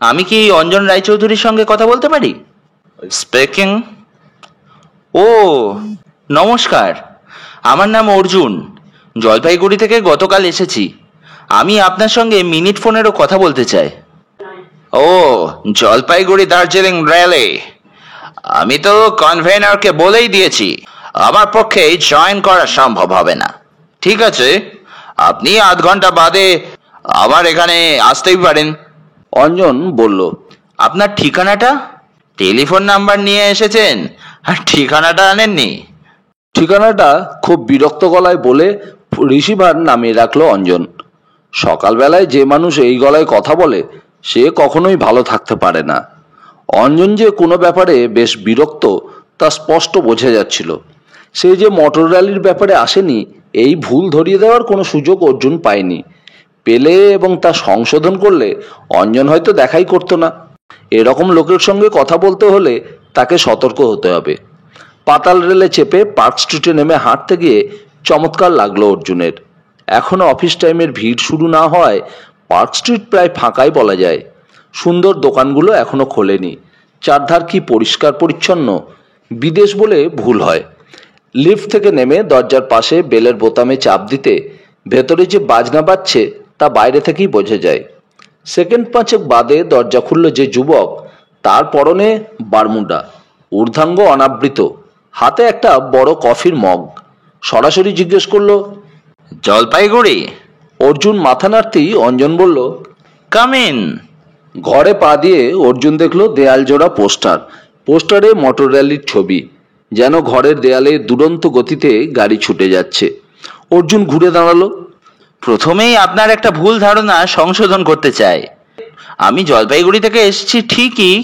আমি কি অঞ্জন রায়চৌধুরীর সঙ্গে কথা বলতে পারি? স্পিকিং। ও নমস্কার, আমার নাম অর্জুন, জলপাইগুড়ি থেকে গতকাল এসেছি। আমি আপনার সঙ্গে মিনিট ফোনেরও কথা বলতে চাই। ও, জলপাইগুড়ি দার্জিলিং রেলে। আমি তো কনভেনারকে বলেই দিয়েছি আমার পক্ষে জয়েন করা সম্ভব হবে না। ঠিক আছে, আপনি আধ ঘন্টা বাদে আবার এখানে আসতেই পারেন। অঞ্জন বলল, আপনার ঠিকানাটা? টেলিফোন নাম্বার নিয়ে এসেছেন আর ঠিকানাটা আনেননি? ঠিকানাটা খুব বিরক্ত গলায় বলে রিসিভার নামিয়ে রাখলো অঞ্জন। সকালবেলায় যে মানুষ এই গলায় কথা বলে সে কখনোই ভালো থাকতে পারে না। অঞ্জন যে কোনো ব্যাপারে বেশ বিরক্ত তা স্পষ্ট বোঝা যাচ্ছিল। সে যে মোটর র্যালির ব্যাপারে আসেনি এই ভুল ধরিয়ে দেওয়ার কোনো সুযোগ অর্জুন পায়নি। পেলে এবং তা সংশোধন করলে অঞ্জন হয়তো দেখাই করতো না। এরকম লোকের সঙ্গে কথা বলতে হলে তাকে সতর্ক হতে হবে। পাতাল রেলে চেপে পার্ক স্ট্রিটে নেমে হাঁটতে গিয়ে চমৎকার লাগলো অর্জুনের। এখনো অফিস টাইমের ভিড় শুরু না হওয়ায় পার্ক স্ট্রিট প্রায় ফাঁকাই বলা যায়। সুন্দর দোকানগুলো এখনো খোলেনি। চারধার কি পরিষ্কার পরিচ্ছন্ন, বিদেশ বলে ভুল হয়। লিফট থেকে নেমে দরজার পাশে বেলের বোতামে চাপ দিতে ভেতরে যে বাজনা বাজছে তা বাইরে থেকেই বোঝা যায়। সেকেন্ড পাঁচেক বাদে দরজা খুলল যে যুবক, তার পরনে বারমুডা, ঊর্ধ্বাঙ্গ অনাবৃত, হাতে একটা বড় কফির মগ। সরাসরি জিজ্ঞেস করলো, জলপাইগুড়ি? অর্জুন মাথা নাড়তেই অঞ্জন বলল, কাম ইন। ঘরে পা দিয়ে অর্জুন দেখলো দেয়াল জোড়া পোস্টার। পোস্টারে মোটর র্যালির ছবি, যেন ঘরের দেয়ালে দুরন্ত গতিতে গাড়ি ছুটে যাচ্ছে। অর্জুন ঘুরে দাঁড়ালো। প্রথমেই আপনার একটা ভুল ধারণা সংশোধন করতে চাই। আমি জলপাইগুড়ি থেকে এসেছি ঠিকই,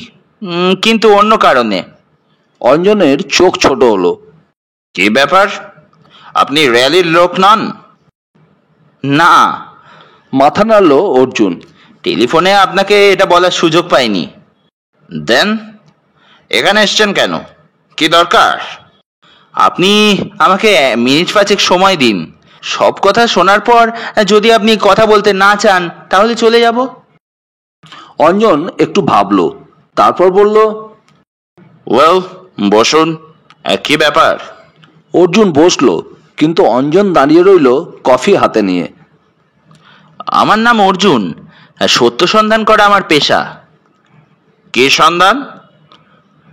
কিন্তু অন্য কারণে। অঞ্জনের চোখ ছোট হলো। কি ব্যাপার? আপনি র্যালির লোক নন? না। মাথা নাড়ল অর্জুন। টেলিফোনে আপনাকে এটা বলার সুযোগ পাইনি। দেন এখানে এসছেন কেন? কি দরকার? আপনি আমাকে মিনিট 5 সময় দিন। সব কথা শোনার পর যদি আপনি কথা বলতে না চান তাহলে চলে যাব। অঞ্জন একটু ভাবলো, তারপর বলল, ওয়েল, বসুন। কি ব্যাপার? অর্জুন বসলো, কিন্তু অঞ্জন দাঁড়িয়ে রইল কফি হাতে নিয়ে। আমার নাম অর্জুন। সত্য সন্ধান করা আমার পেশা। কি সন্ধান?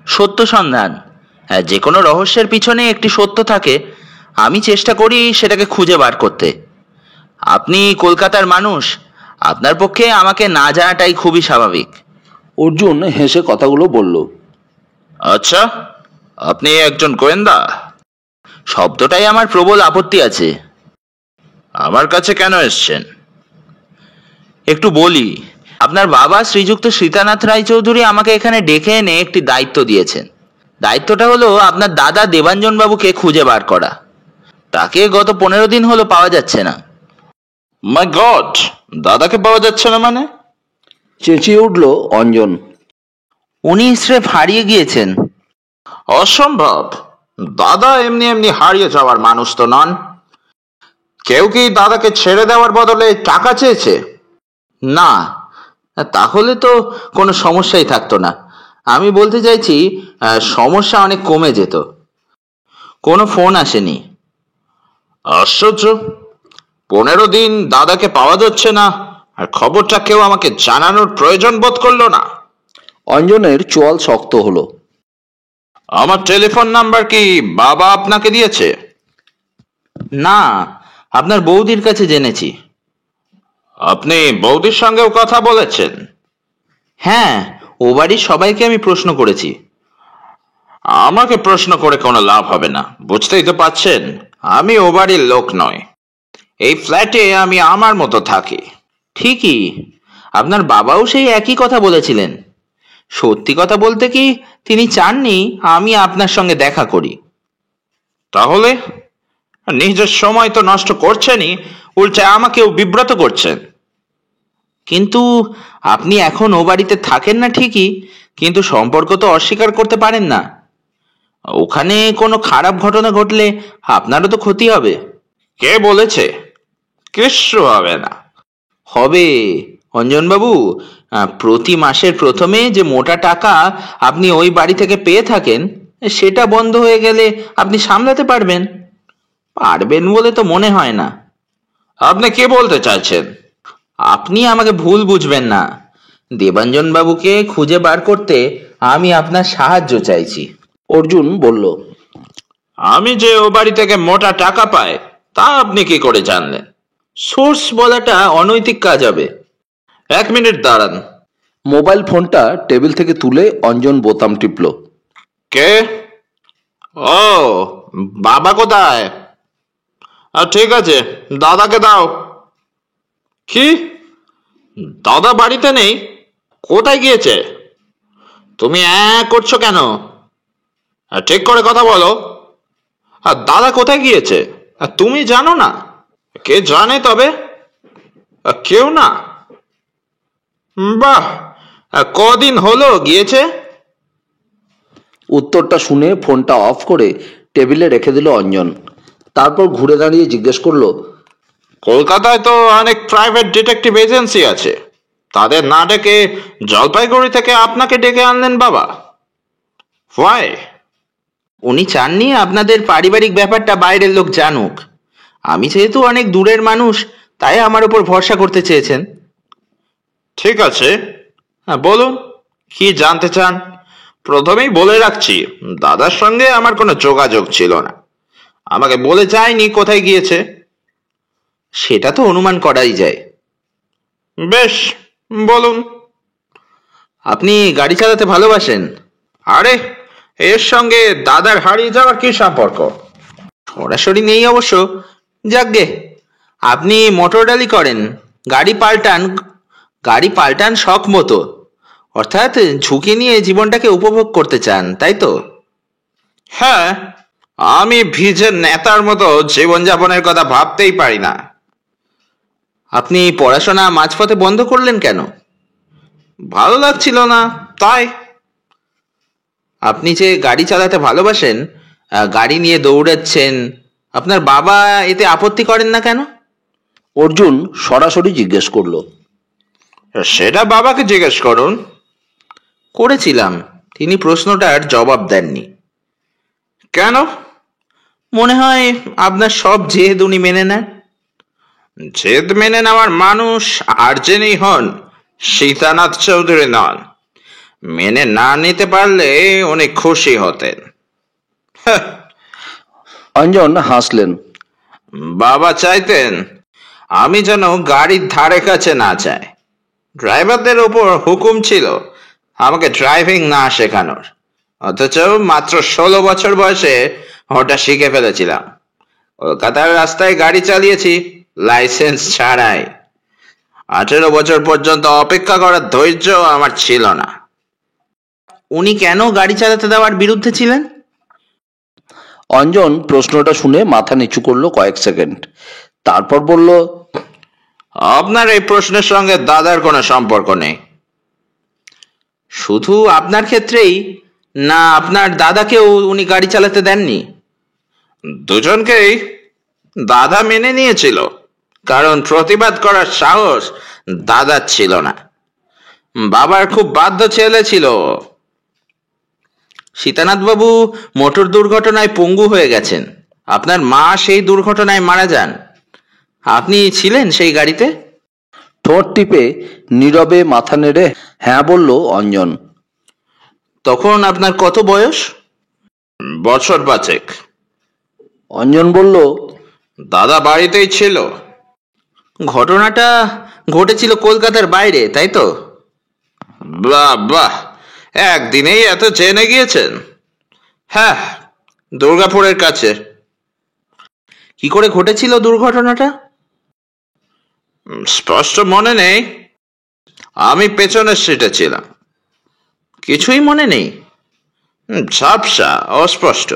সত্য সন্ধান। যে কোনো রহস্যের পিছনে একটি সত্য থাকে, আমি চেষ্টা করি সেটাকে খুঁজে বার করতে। আপনি কলকাতার মানুষ, আপনার পক্ষে আমাকে না জানাটাই খুবই স্বাভাবিক। অর্জুন হেসে কথাগুলো বলল। আচ্ছা, আপনি একজন গোয়েন্দা? শব্দটাই আমার প্রবল আপত্তি আছে। আমার কাছে কেন এসছেন? একটু বলি, আপনার বাবা শ্রীযুক্ত সীতানাথ রায়চৌধুরী আমাকে এখানে ডেকে এনে একটি দায়িত্ব দিয়েছেন। দায়িত্বটা হলো আপনার দাদা দেবাঞ্জন বাবুকে খুঁজে বার করা। তাকে গত 15 দিন হলো পাওয়া যাচ্ছে না। মাই গড, দাদাকে পাওয়া যাচ্ছে না মানে? চেঁচিয়ে উঠল অঞ্জন। উনি স্রেফ হারিয়ে গিয়েছেন। অসম্ভব! দাদা এমনি এমনি হারিয়ে যাওয়ার মানুষ তো নন। কেউ কি দাদাকে ছেড়ে দেওয়ার বদলে টাকা চেয়েছে? না, তাহলে তো কোনো সমস্যাই থাকতো না। আমি বলতে চাইছি সমস্যা অনেক কমে যেত। কোনো ফোন আসেনি। আশ্চর্য! 15 দিন দাদাকে পাওয়া যাচ্ছে না, আর খবরটা কেউ আমাকে জানানোর প্রয়োজন বোধ করলো না। অঞ্জনের চোয়াল শক্ত হলো। আমার টেলিফোন নাম্বার কি বাবা আপনাকে দিয়েছে? না, আপনার বৌদির কাছে জেনেছি। আপনি বৌদির সঙ্গেও কথা বলেছেন? হ্যাঁ, ও বাড়ির সবাইকে আমি প্রশ্ন করেছি। আমাকে প্রশ্ন করে কোনো লাভ হবে না, বুঝতেই তো পাচ্ছেন আমি ও বাড়ির লোক নয়। এই ফ্ল্যাটে আমি আমার মতো থাকি। ঠিকই, আপনার বাবাও সেই একই কথা বলেছিলেন। সত্যি কথা বলতে কি, তিনি চাননি আমি আপনার সঙ্গে দেখা করি। তাহলে নিজের সময় তো নষ্ট করছেনই, উল্টে আমাকেও বিব্রত করছেন। কিন্তু আপনি এখন ও বাড়িতে থাকেন না ঠিকই, কিন্তু সম্পর্ক তো অস্বীকার করতে পারেন না। ওখানে কোনো খারাপ ঘটনা ঘটলে আপনারও তো ক্ষতি হবে। কে বলেছে? কিচ্ছু হবে না। হবে অঞ্জনবাবু। প্রতি মাসের প্রথমে যে মোটা টাকা আপনি ওই বাড়ি থেকে পেয়ে থাকেন, সেটা বন্ধ হয়ে গেলে আপনি সামলাতে পারবেন। পারবেন বলে তো মনে হয় না। আপনি কি বলতে চাইছেন? আপনি আমাকে ভুল বুঝবেন না। দেবাঞ্জন বাবুকে খুঁজে বার করতে আমি আপনার সাহায্য চাইছি। অর্জুন বলল, আমি যে ও বাড়ি থেকে মোটা টাকা পাই তা আপনি কি করে জানলেন? সোর্স বলাটা অনৈতিক কাজ হবে। 1 মিনিট দাঁড়ান। মোবাইল ফোনটা টেবিল থেকে তুলে অঞ্জন বোতাম টিপল। কে? ও, বাবা কোথায়? ঠিক আছে, দাদাকে দাও। কি? দাদা বাড়িতে নেই? কোথায় গিয়েছে? তুমি করছো কেন? ঠিক করে কথা বলো। আর দাদা কোথায় গিয়েছে তুমি জানো না? কে জানে তবে? কেউ না? বাহ, কদিন হলো গিয়েছে? উত্তরটা শুনে ফোনটা অফ করে টেবিলে রেখে দিল অঞ্জন। তারপর ঘুরে দাঁড়িয়ে জিজ্ঞেস করলো, কলকাতায় তো অনেক প্রাইভেট ডিটেকটিভ এজেন্সি আছে, তাদের না ডেকে জলপাইগুড়ি থেকে আপনাকে ডেকে আনলেন বাবা? হোয়াই? উনি চাননি আপনাদের পারিবারিক ব্যাপারটা বাইরের লোক জানুক। আমি যেহেতু অনেক দূরের মানুষ, তাই আমার উপর ভরসা করতে চেয়েছেন। ঠিক আছে, হ্যাঁ বলুন, কি জানতে চান? প্রথমেই বলে রাখছি, দাদার সঙ্গে আমার কোনো যোগাযোগ ছিল না, আমাকে বলে যায়নি কোথায় গিয়েছে। সেটা তো অনুমান করাই যায়। বেশ, বলুন। আপনি গাড়ি চালাতে ভালোবাসেন? আরে, এর সঙ্গে দাদার হারিয়ে যাওয়ার কি সম্পর্ক? সরাসরি নেই অবশ্য। যাকগে, আপনি মোটর র্যালি করেন, গাড়ি পাল্টান শখ মতো, অর্থাৎ ঝুঁকি নিয়ে জীবনটাকে উপভোগ করতে চান, তাই তো? হ্যাঁ, আমি ভিজে নেতার মতো জীবনযাপনের কথা ভাবতেই পারি না। আপনি পড়াশোনা মাঝপথে বন্ধ করলেন কেন? ভালো লাগছিল না, তাই। আপনি যে গাড়ি চালাতে ভালোবাসেন, গাড়ি নিয়ে দৌড়াচ্ছেন, আপনার বাবা এতে আপত্তি করেন না কেন? অর্জুন সরাসরি জিজ্ঞেস করলো। সেটা বাবাকে জিজ্ঞেস করুন। করেছিলাম, তিনি প্রশ্নটার জবাব দেননি। কেন? মনে হয় আপনার সব জেদ উনি মেনে নেন। জেদ মেনে নেওয়ার মানুষ আর যিনি হন সীতানাথ চৌধুরী নন। মেনে না নিতে পারলে উনি খুশি হতেন। অঞ্জন হাসলেন। বাবা চাইতেন আমি যেন গাড়ির ধারে কাছে না যাই। ড্রাইভারদের ওপর হুকুম ছিল আমাকে ড্রাইভিং না শেখানোর, অথচ মাত্র 16 বছর বয়সে ওটা শিখে ফেলেছিলাম। কলকাতার রাস্তায় গাড়ি চালিয়েছি লাইসেন্স ছাড়াই। 18 বছর পর্যন্ত অপেক্ষা করার ধৈর্য আমার ছিল না। উনি কেন গাড়ি চালাতে দেওয়ার বিরুদ্ধে ছিলেন? অঞ্জন প্রশ্নটা শুনে মাথা নিচু করলো কয়েক সেকেন্ড, তারপর বলল, আপনার এই প্রশ্নের সঙ্গে দাদার কোনো সম্পর্ক নেই। শুধু আপনার ক্ষেত্রেই না, আপনার দাদাকেও উনি গাড়ি চালাতে দেননি? দুজনকেই দাদা মেনে নিয়েছিল, কারণ প্রতিবাদ করার সাহস দাদার ছিল না। বাবার খুব বাধ্য ছেলে ছিল। সীতানাথবাবু মোটর দুর্ঘটনায় পঙ্গু হয়ে গেছেন, আপনার মা সেই দুর্ঘটনায় মারা যান। আপনি ছিলেন সেই গাড়িতে? ঠোঁট টিপে নীরবে মাথা নেড়ে হ্যাঁ বলল অঞ্জন। তখন আপনার কত বয়স? বছর 5। অঞ্জন বলল, দাদা বাড়িতেই ছিল। ঘটনাটা ঘটেছিল কলকাতার বাইরে, তাই তো? বাহ বাহ, একদিনেই এত জেনে গিয়েছেন। হ্যাঁ, দুর্গাপুরের কাছে। কি করে ঘটেছিল দুর্ঘটনাটা? স্পষ্ট মনে নেই, আমি পেছনের সিটে ছিলাম। কিছুই মনে নেই? ঝাপসা, অস্পষ্ট।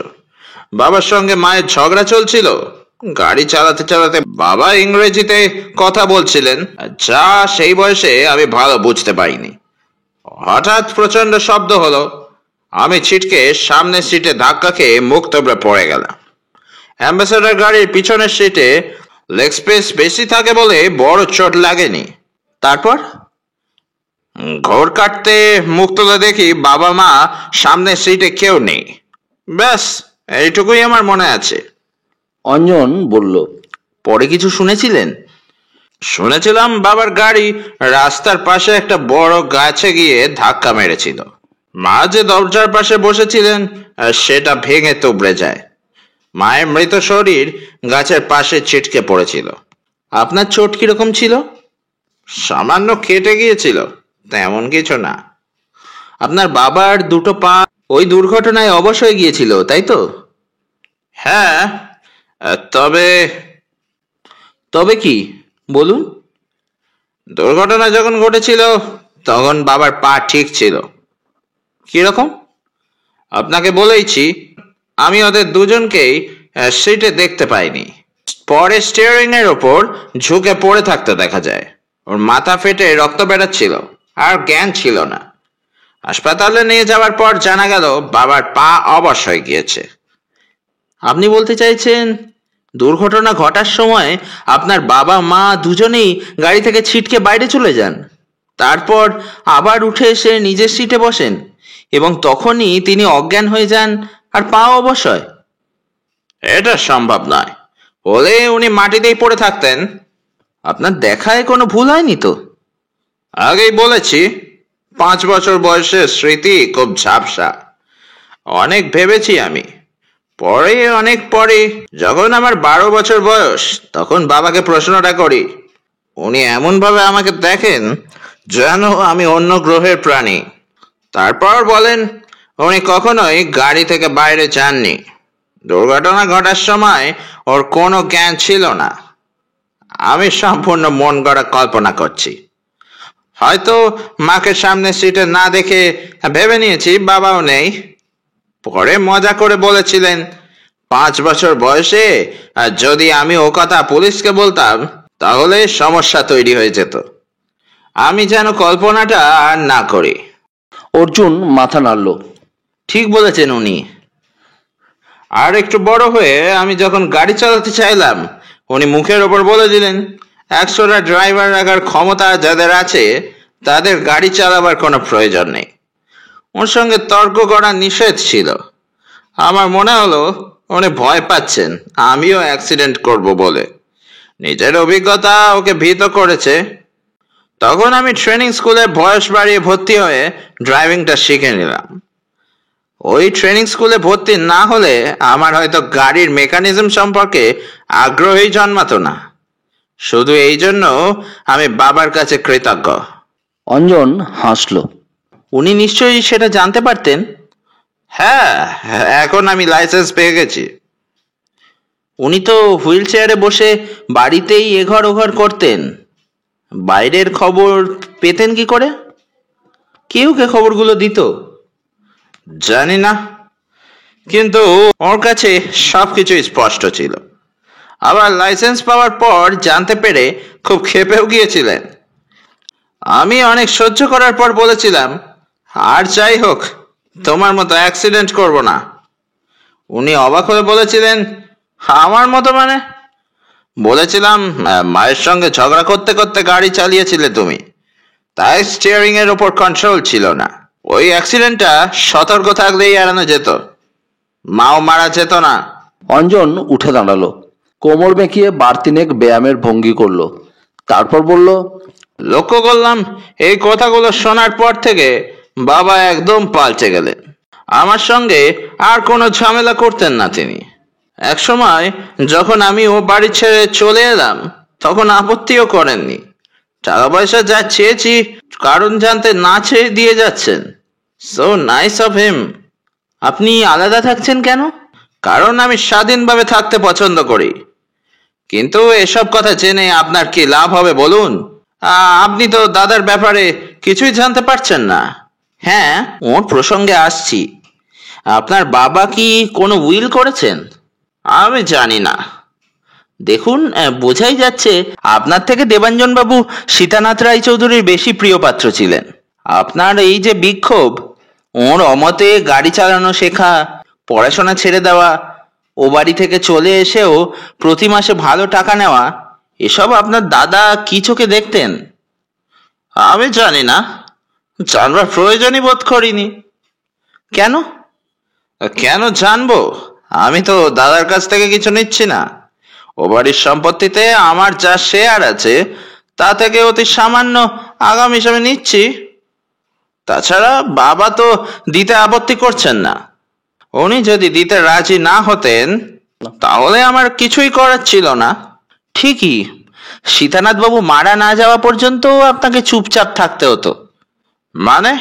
বাবার সঙ্গে মায়ের ঝগড়া চলছিল। গাড়ি চালাতে চালাতে বাবা ইংরেজিতে কথা বলছিলেন, যা সেই বয়সে আমি ভালো বুঝতে পারিনি। হঠাৎ প্রচন্ড শব্দ হলো, আমি ছিটকে সামনের সিটে ধাক্কা খেয়ে মুখ থুবড়ে পড়ে গেলাম। অ্যাম্বাসেডর গাড়ির পিছনের সিটে লেগ স্পেস বেশি থাকে বলে বড় চোট লাগেনি। তারপর? ঘোর কাটতে মুখ তুলে দেখি বাবা মা সামনের সিটে কেউ নেই। ব্যাস, এইটুকুই আমার মনে আছে। অঞ্জন বলল। পরে কিছু শুনেছিলেন? শুনেছিলাম বাবার গাড়ি রাস্তার পাশে একটা বড় গাছে গিয়ে ধাক্কা মেরেছিল। মা যে দরজার পাশে বসেছিলেন সেটা ভেঙে তুবড়ে যায়। মায়ের মৃত শরীর গাছের পাশে ছিটকে পড়েছিল। আপনার চোট কিরকম ছিল? সামান্য কেটে গিয়েছিল, তেমন কিছু না। আপনার বাবার দুটো পা ওই দুর্ঘটনায় অবশ হয়ে গিয়েছিল, তাই তো? হ্যাঁ, তবে তবে কি বলুন? দুর্ঘটনা যখন ঘটেছিল তখন বাবার পা ঠিক ছিল। কিরকম? আপনাকে বলেইছি, আমি ওদের দুজনকেই সিটে দেখতে পাইনি। পরে স্টিয়ারিং এর ওপর ঝুঁকে পড়ে থাকতে দেখা যায়। ওর মাথা ফেটে রক্ত বেরাচ্ছিল, আর জ্ঞান ছিল না। হাসপাতালে নিয়ে যাওয়ার পর জানা গেল বাবার পা অবশ হয়ে গিয়েছে। আপনি বলতে চাইছেন দুর্ঘটনা ঘটার সময় আপনার বাবা মা দুজনেই গাড়ি থেকে ছিটকে বাইরে চলে যান, তারপর আবার উঠে এসে নিজের সিটে বসেন এবং তখনই তিনি অজ্ঞান হয়ে যান আর পা অবশ হয়? এটা সম্ভব নয়, হলে উনি মাটিতেই পড়ে থাকতেন। আপনার দেখায় কোনো ভুল হয়নি তো? আগেই বলেছি, 5 বছর বয়সের স্মৃতি খুব ঝাপসা। অনেক ভেবেছি আমি। অনেক পরে যখন আমার 12 বছর বয়স, তখন বাবাকে প্রশ্নটা করি। উনি এমনভাবে আমাকে দেখেন যেন আমি অন্য গ্রহের প্রাণী। তারপর বলেন উনি কখনোই গাড়ি থেকে বাইরে যাননি। দুর্ঘটনা ঘটার সময় ওর কোনো জ্ঞান ছিল না। আমি সম্পূর্ণ মন গড়া কল্পনা করছি। হয়তো মাকে সামনে সিটে না দেখে ভেবে নিয়েছি বাবাও নেই। পরে মজা করে বলেছিলেন 5 বছর বয়সে আর যদি আমি ও কথা পুলিশকে বলতাম তাহলে সমস্যা তৈরি হয়ে যেত। আমি যেন কল্পনাটা আর না করি। অর্জুন মাথা নাড়ল। ঠিক বলেছেন উনি। আর একটু বড় হয়ে আমি যখন গাড়ি চালাতে চাইলাম, উনি মুখের ওপর বলে দিলেন 100টা ড্রাইভার রাখার ক্ষমতা যাদের আছে তাদের গাড়ি চালাবার কোনো প্রয়োজন নেই। ওর সঙ্গে তর্ক করা নিষেধ ছিল। আমার মনে হলো উনি ভয় পাচ্ছেন আমিও অ্যাক্সিডেন্ট করব বলে। নিজের অভিজ্ঞতা ওকে ভীত করেছে। তখন আমি ট্রেনিং স্কুলে বয়স বাড়িয়ে ভর্তি হয়ে ড্রাইভিংটা শিখে নিলাম। ওই ট্রেনিং স্কুলে ভর্তি না হলে আমার হয়তো গাড়ির মেকানিজম সম্পর্কে আগ্রহই জন্মাতো না। শুধু এই জন্য আমি বাবার কাছে কৃতজ্ঞ। অঞ্জন হাসল। উনি নিশ্চয়ই সেটা জানতে পারতেন। হ্যাঁ, এখন আমি লাইসেন্স পেয়ে গেছি। উনি তো হুইল চেয়ারে বসে বাড়িতেই এঘর ওঘর করতেন, বাইরের খবর পেতেন কি করে? কেউ কে খবরগুলো দিত? জানি না, কিন্তু ওর কাছে সবকিছু স্পষ্ট ছিল। আবার লাইসেন্স পাওয়ার পর জানতে পেরে খুব ক্ষেপেও গিয়েছিলেন। আমি অনেক সহ্য করার পর বলেছিলাম আর যাই হোক তোমার মতো অ্যাক্সিডেন্ট করব না। উনি অবাক হয়ে বলেছিলেন আমার মতো মানে? বলেছিলাম মায়ের সঙ্গে ঝগড়া করতে করতে গাড়ি চালিয়েছিলে তুমি, তাই স্টিয়ারিং এর ওপর কন্ট্রোল ছিল না। ওই অ্যাক্সিডেন্টটা সতর্ক থাকলেই এড়ানো যেত, মাও মারা যেত না। অঞ্জন উঠে দাঁড়ালো, কোমর বেঁকিয়ে বাড়তিনেক ব্যায়ামের ভঙ্গি করলো। তারপর বলল, লক্ষ্য করলাম এই কথাগুলো শোনার পর থেকে বাবা একদম পাল্টে গেলেন। আমার সঙ্গে আর কোনো ঝামেলা করতেন না তিনি। একসময় যখন আমি ও বাড়ি ছেড়ে চলে এলাম তখন আপত্তিও করেননি। টাকা পয়সা যা চেয়েছি কারণ জানতে না চেয়ে দিয়ে যাচ্ছেন। So nice of him. আপনি আলাদা থাকছেন কেন? কারণ আমি স্বাধীনভাবে থাকতে পছন্দ করি। কিন্তু এসব কথা জেনে আপনার কি লাভ হবে বলুন? আপনি তো দাদার ব্যাপারে কিছুই জানতে পারছেন না। হ্যাঁ, ওর প্রসঙ্গে আসছি। আপনার বাবা কি কোনো উইল করেছেন? আমি জানি না। দেখুন, বোঝাই যাচ্ছে আপনার থেকে দেবাঞ্জন বাবু সীতানাথ রায়চৌধুরীর বেশি প্রিয় পাত্র ছিলেন। আপনার এই যে বিক্ষোভ, ওর অমতে গাড়ি চালানো শেখা, পড়াশোনা ছেড়ে দেওয়া, ও বাড়ি থেকে চলে এসেও প্রতি মাসে ভালো টাকা নেওয়া, এসব আপনার দাদা কি চোখে দেখতেন? আমি জানি না, জানবার প্রয়োজনই বোধ করিনি। কেন? কেন জানবো? আমি তো দাদার কাছ থেকে কিছু নিচ্ছি না। ও বাড়ির সম্পত্তিতে আমার যা শেয়ার আছে তা থেকে অতি সামান্য আগাম হিসাবে নিচ্ছি। তাছাড়া বাবা তো দিতে আপত্তি করছেন না। উনি যদি দিতে রাজি না হতেন তাহলে আমার কিছুই করার ছিল না। ঠিকই, সীতানাথ বাবু মারা না যাওয়া পর্যন্ত আপনাকে চুপচাপ থাকতে হতো। মানে?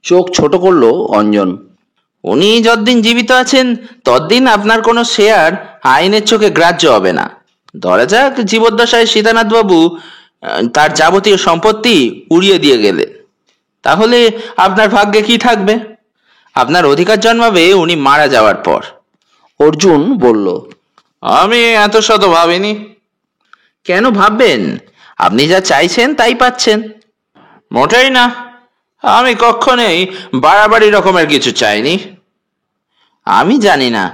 চোখ ছোট করলো অঞ্জন। উনি যতদিন জীবিত আছেন ততদিন আপনার কোনো শেয়ার আইনের চোখে গ্রাহ্য হবে না। ধরা যাক জীবদ্দশায় সীতানাথ বাবু তার যাবতীয় সম্পত্তি উড়িয়ে দিয়ে গেলে, তাহলে আপনার ভাগ্যে কি থাকবে? আপনার অধিকার জন্মাবে উনি মারা যাওয়ার পর। অর্জুন বলল, আমি এত শত ভাবিনি। কেন ভাববেন? আপনি যা চাইছেন তাই পাচ্ছেন। মোটেই না। আমি কখনোই বাড়াবাড়ি রকমের কিছু চাইনি। আমি জানি না,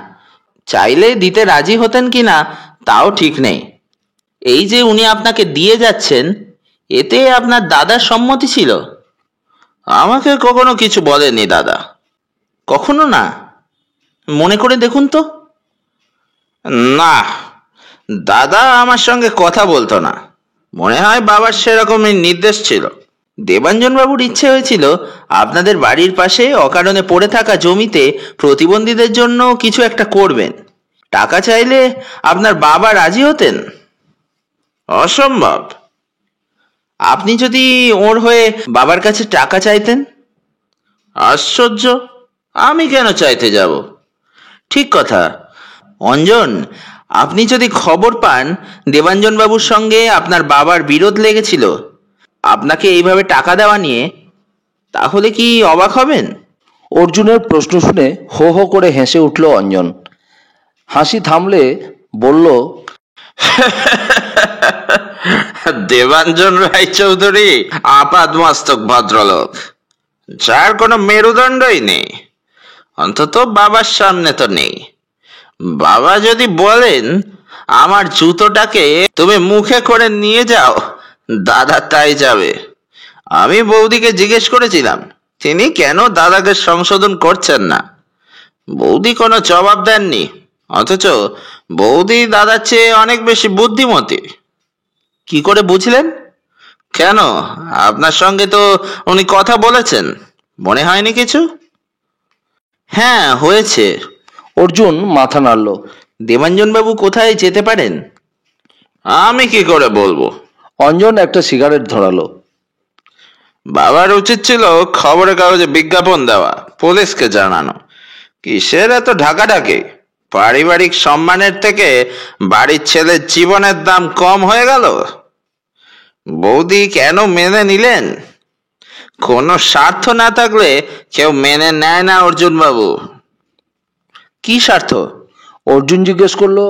চাইলে দিতে রাজি হতেন কিনা তাও ঠিক নেই। এই যে উনি আপনাকে দিয়ে যাচ্ছেন, এতে আপনার দাদার সম্মতি ছিল? আমাকে কখনো কিছু বলেনি দাদা। কখনো না? মনে করে দেখুন তো। না, দাদা আমার সঙ্গে কথা বলতো না। মনে হয় বাবার সেরকমই নির্দেশ ছিল। দেবাঞ্জন বাবুর ইচ্ছে হয়েছিল আপনাদের বাড়ির পাশে অকারণে পড়ে থাকা জমিতে প্রতিবন্ধীদের জন্য কিছু একটা করবেন। টাকা চাইলে আপনার বাবা রাজি হতেন? অসম্ভব। আপনি যদি ওর হয়ে বাবার কাছে টাকা চাইতেন? আশ্চর্য, আমি কেন চাইতে যাব? ঠিক কথা। অঞ্জন, আপনি যদি খবর পান দেবাঞ্জন বাবুর সঙ্গে আপনার বাবার বিরোধ লেগেছিল আপনাকে এইভাবে টাকা দেওয়া নিয়ে, তাহলে কি অবাক হবেন? অর্জুনের প্রশ্ন শুনে হো হো করে হেসে উঠল অঞ্জন। হাসি থামলে বলল, দেবাঞ্জন রায়চৌধুরী আপাদমস্তক ভদ্রলোক, যার কোনো মেরুদণ্ডই নেই, অন্তত বাবার সামনে তো নেই। বাবা যদি বলেন আমার জুতোটাকে তুমি মুখে করে নিয়ে যাও, দাদা তাই যাবে। আমি বৌদিকে জিজ্ঞেস করেছিলাম তিনি কেন দাদাকে সংশোধন করছেন না। বৌদি কোনো জবাব দেননি, অথচ বৌদি দাদার চেয়ে অনেক বেশি বুদ্ধিমতী। কি করে বুঝলেন? কেন, আপনার সঙ্গে তো উনি কথা বলেছেন, মনে হয়নি কিছু? হ্যাঁ, হয়েছে। অর্জুন মাথা নাড়ল। দেবাঞ্জন বাবু কোথায় যেতে পারেন? আমি কি করে বলবো? অঞ্জন একটা সিগারেট ধরালো। বাবার উচিত ছিল খবরের কাগজে বিজ্ঞাপন দেওয়া, পুলিশকে জানানো। কিসের এত ঢাকাঢাকি? পারিবারিক সম্মানের থেকে বাড়ির ছেলের জীবনের দাম কম হয়ে গেল। বৌদি কেন মেনে নিলেন? কোনো স্বার্থ না থাকলে কেউ মেনে নেয় না অর্জুন বাবু। কি স্বার্থ? অর্জুন জিজ্ঞেস করলো।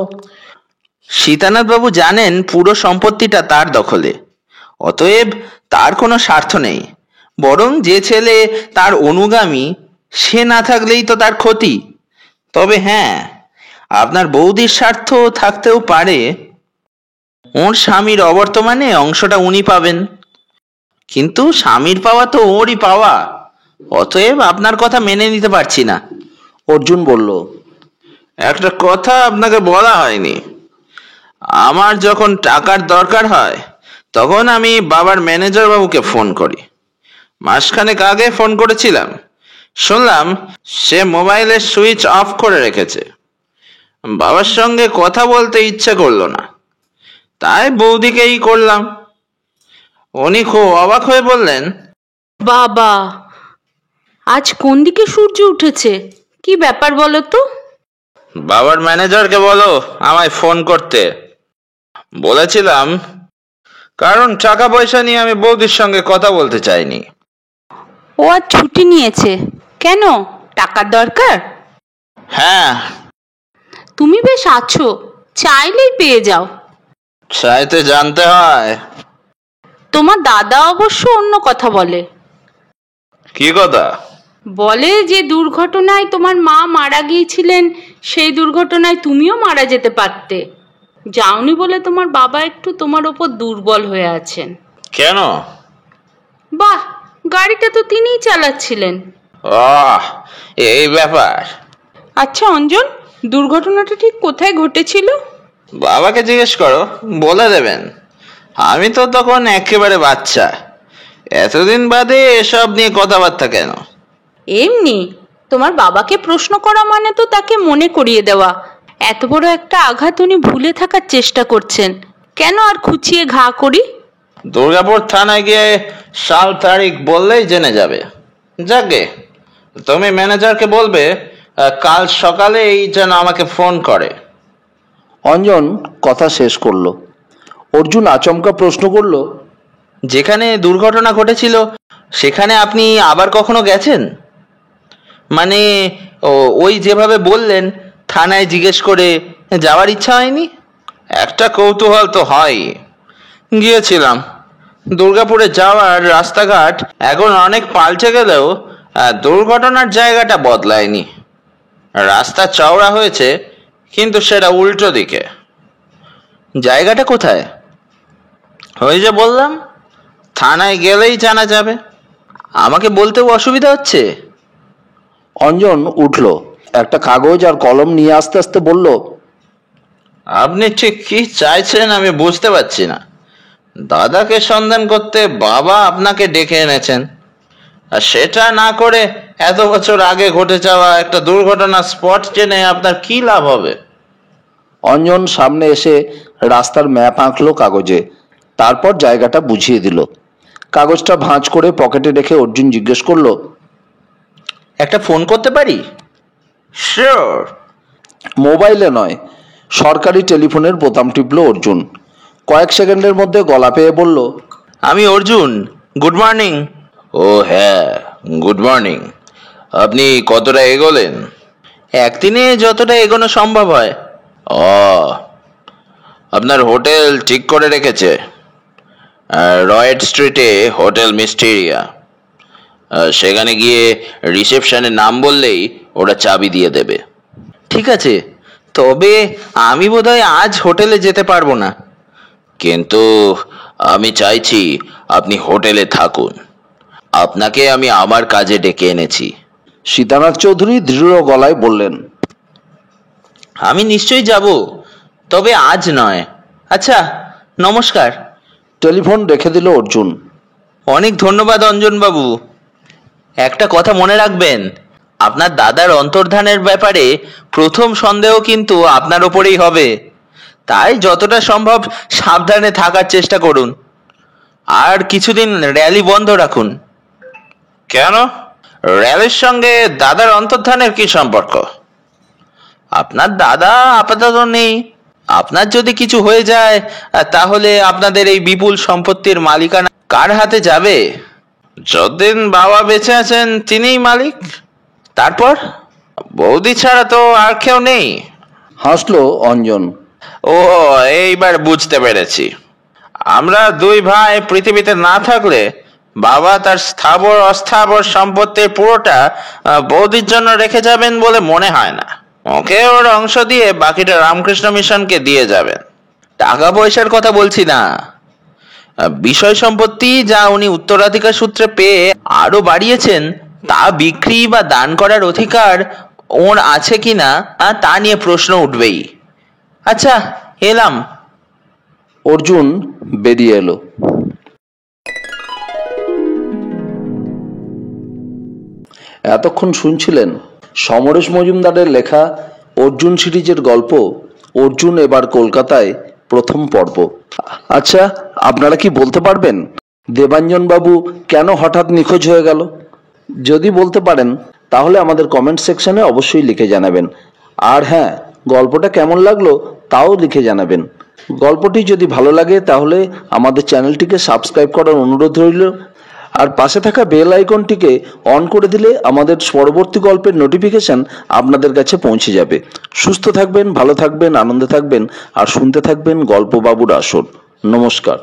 সীতানাথ বাবু জানেন পুরো সম্পত্তিটা তার দখলে, অতএব তার কোনো স্বার্থ নেই। বরং যে ছেলে তার অনুগামী সে না থাকলেই তো তার ক্ষতি। তবে হ্যাঁ, আপনার বৌদির স্বার্থ থাকতেও পারে। ওর স্বামীর অবর্তমানে অংশটা উনি পাবেন, কিন্তু স্বামীর পাওয়া তো ওরই পাওয়া। অতএব আপনার কথা মেনে নিতে পারছি না। অর্জুন বলল, একটা কথা আপনাকে বলা হয়নি। আমার যখন টাকার দরকার হয় তখন আমি বাবার ম্যানেজার বাবুকে ফোন করি। মাসখানেক আগে ফোন করেছিলাম, শুনলাম সে মোবাইলের সুইচ অফ করে রেখেছে। বাবার সঙ্গে কথা বলতে ইচ্ছে করলো না, তাই বৌদিকেই করলাম। উনি খুব অবাক হয়ে বললেন, বাবা, আজ কোন দিকে সূর্য উঠেছে? কি ব্যাপার বলো তো? বাবার ম্যানেজারকে বলো আমায় ফোন করতে। বলেছিলাম, কারণ টাকা পয়সা নিয়ে আমি বৌদির সঙ্গে কথা বলতে চাইনি। ও আজ ছুটি নিয়েছে কেন? টাকার দরকার? হ্যাঁ। তুমি বেশ আছো, চাইলেই পেয়ে যাও। চাইতে জানতে হয়। তোমার দাদা অবশ্য অন্য কথা বলে। কি কথা? বলে যে দুর্ঘটনায় তোমার মা মারা গিয়েছিলেন, সেই দুর্ঘটনায় তুমিও মারা যেতে পারতে। যাওনি বলে তোমার বাবা একটু তোমার ওপর দুর্বল হয়ে আছেন। কেন? বাহ, গাড়িটা তো তিনিই চালাচ্ছিলেন। আহ, এই ব্যাপার। আচ্ছা অঞ্জন, দুর্ঘটনাটা ঠিক কোথায় ঘটেছিল? বাবাকে জিজ্ঞেস করো, বলে দেবেন। আমি তো তখন একেবারে বাচ্চা। এতদিন বাদে এসব নিয়ে কথাবার্তা কেন? এমনি তোমার বাবাকে প্রশ্ন করা মানে তো তাকে মনে করিয়ে দেওয়া। এত বড় একটা আঘাত উনি ভুলে থাকার চেষ্টা করছেন, কেন আর খুঁচিয়ে ঘা করি? দুর্গাপুর থানায় গিয়ে সাল তারিখ বললেই জেনে যাবে। যাকে তুমি ম্যানেজারকে বলবে কাল সকালেই যেন আমাকে ফোন করে। অঞ্জন কথা শেষ করলো। অর্জুন আচমকা প্রশ্ন করল, যেখানে দুর্ঘটনা ঘটেছিল সেখানে আপনি আবার কখনো গেছেন? মানে ওই যেভাবে বললেন থানায় জিজ্ঞেস করে যাওয়ার ইচ্ছা হয়নি? একটা কৌতূহল তো হয়। গিয়েছিলাম, দুর্গাপুরে যাওয়ার রাস্তাঘাট এখন অনেক পাল্টে গেলেও দুর্ঘটনার জায়গাটা বদলায়নি। রাস্তা চওড়া হয়েছে, কিন্তু সেটা উল্টো দিকে। জায়গাটা কোথায়? ওই যে বললাম, থানায় গেলেই জানা যাবে। আমাকে বলতেও অসুবিধা হচ্ছে। অঞ্জন উঠল, একটা কাগজ আর কলম নিয়ে আস্তে আস্তে বলল, আপনি ঠিক কি চাইছেন আমি বুঝতে পারছি না। দাদাকে সন্ধান করতে বাবা আপনাকে ডেকে এনেছেন, আর সেটা না করে এত বছর আগে ঘটে যাওয়া একটা দুর্ঘটনার স্পট জেনে আপনার কি লাভ হবে? অঞ্জন সামনে এসে রাস্তার ম্যাপ আঁকলো কাগজে, তারপর জায়গাটা বুঝিয়ে দিল। কাগজটা ভাঁজ করে পকেটে রেখে অর্জুন জিজ্ঞেস করলো, একটা ফোন করতে পারি? শিওর। মোবাইলে নয়, সরকারি টেলিফোনের বোতাম টিপল অর্জুন। কয়েক সেকেন্ডের মধ্যে গলা পেয়ে বলল, আমি অর্জুন, গুড মর্নিং। ও হ্যাঁ, গুড মর্নিং। আপনি কতটা এগোলেন? একদিনে যতটা এগোনো সম্ভব হয়। ও, আপনার হোটেল ঠিক করে রেখেছে? রয়েড স্ট্রিটে হোটেল মিস্টেরিয়া। সেখানে গিয়ে রিসেপশনের নাম বললেই ওরা চাবি দিয়ে দেবে। ঠিক আছে, তবে আমি বোধহয় আজ হোটেলে যেতে পারবো না। কিন্তু আমি চাইছি আপনি হোটেলে থাকুন। আপনাকে আমি আমার কাজে ডেকে এনেছি। সীতানাথ চৌধুরী দৃঢ় গলায় বললেন, আমি নিশ্চয়ই যাব, তবে আজ নয়। আচ্ছা, নমস্কার। টেলিফোন রেখে দিল অর্জুন। অনেক ধন্যবাদ অঞ্জনবাবু। একটা কথা মনে রাখবেন, আপনার দাদার অন্তর্ধানের ব্যাপারে প্রথম সন্দেহ কিন্তু আপনার ওপরেই হবে, তাই যতটা সম্ভব সাবধানে থাকার চেষ্টা করুন। আর কিছুদিন র্যালি বন্ধ রাখুন। কেন? র্যালির সঙ্গে দাদার অন্তর্ধানের কি সম্পর্ক? আপনার দাদা আপাতত নেই। আপনার যদি কিছু হয়ে যায়, তাহলে আপনাদের এই বিপুল সম্পত্তির মালিকানা কার হাতে যাবে? যতদিন বাবা বেঁচে আছেন তিনিই মালিক। তারপর? বৌদি ছাড়া তো আর কেউ নেই। হাসলো অঞ্জন। ও, এইবার বুঝতে পেরেছি। আমরা দুই ভাই পৃথিবীতে না থাকলে বাবা তার স্থাবর অস্থাবর সম্পত্তির পুরোটা বৌদির জন্য রেখে যাবেন বলে মনে হয় না। ওকে ওর অংশ দিয়ে বাকিটা রামকৃষ্ণ মিশনকে দিয়ে যাবেন। টাকা পয়সার কথা বলছি না, বিষয় সম্পত্তি যা উনি উত্তরাধিকার সূত্রে পেয়ে আরো বাড়িয়েছেন, তা বিক্রি বা দান করার অধিকার ওর আছে কিনা তা নিয়ে প্রশ্ন উঠবেই। আচ্ছা, এলাম। অর্জুন বেরিয়ে এলো। এতক্ষণ শুনছিলেন সমরেশ মজুমদারের লেখা অর্জুন সিরিজের গল্প অর্জুন এবার কলকাতায় প্রথম পর্ব। আচ্ছা, আপনারা কি বলতে পারবেন দেবাঞ্জন বাবু কেন হঠাৎ নিখোঁজ হয়ে গেল? যদি বলতে পারেন তাহলে আমাদের কমেন্ট সেকশনে অবশ্যই লিখে জানাবেন। আর হ্যাঁ, গল্পটা কেমন লাগলো তাও লিখে জানাবেন। গল্পটি যদি ভালো লাগে তাহলে আমাদের চ্যানেলটিকে সাবস্ক্রাইব করার অনুরোধ রইল, আর পাশে থাকা বেল আইকনটিকে অন করে দিলে আমাদের পরবর্তী গল্পের নোটিফিকেশন আপনাদের কাছে পৌঁছে যাবে। সুস্থ থাকবেন, ভালো থাকবেন, আনন্দে থাকবেন আর শুনতে থাকবেন গল্প বাবুর আসর। নমস্কার।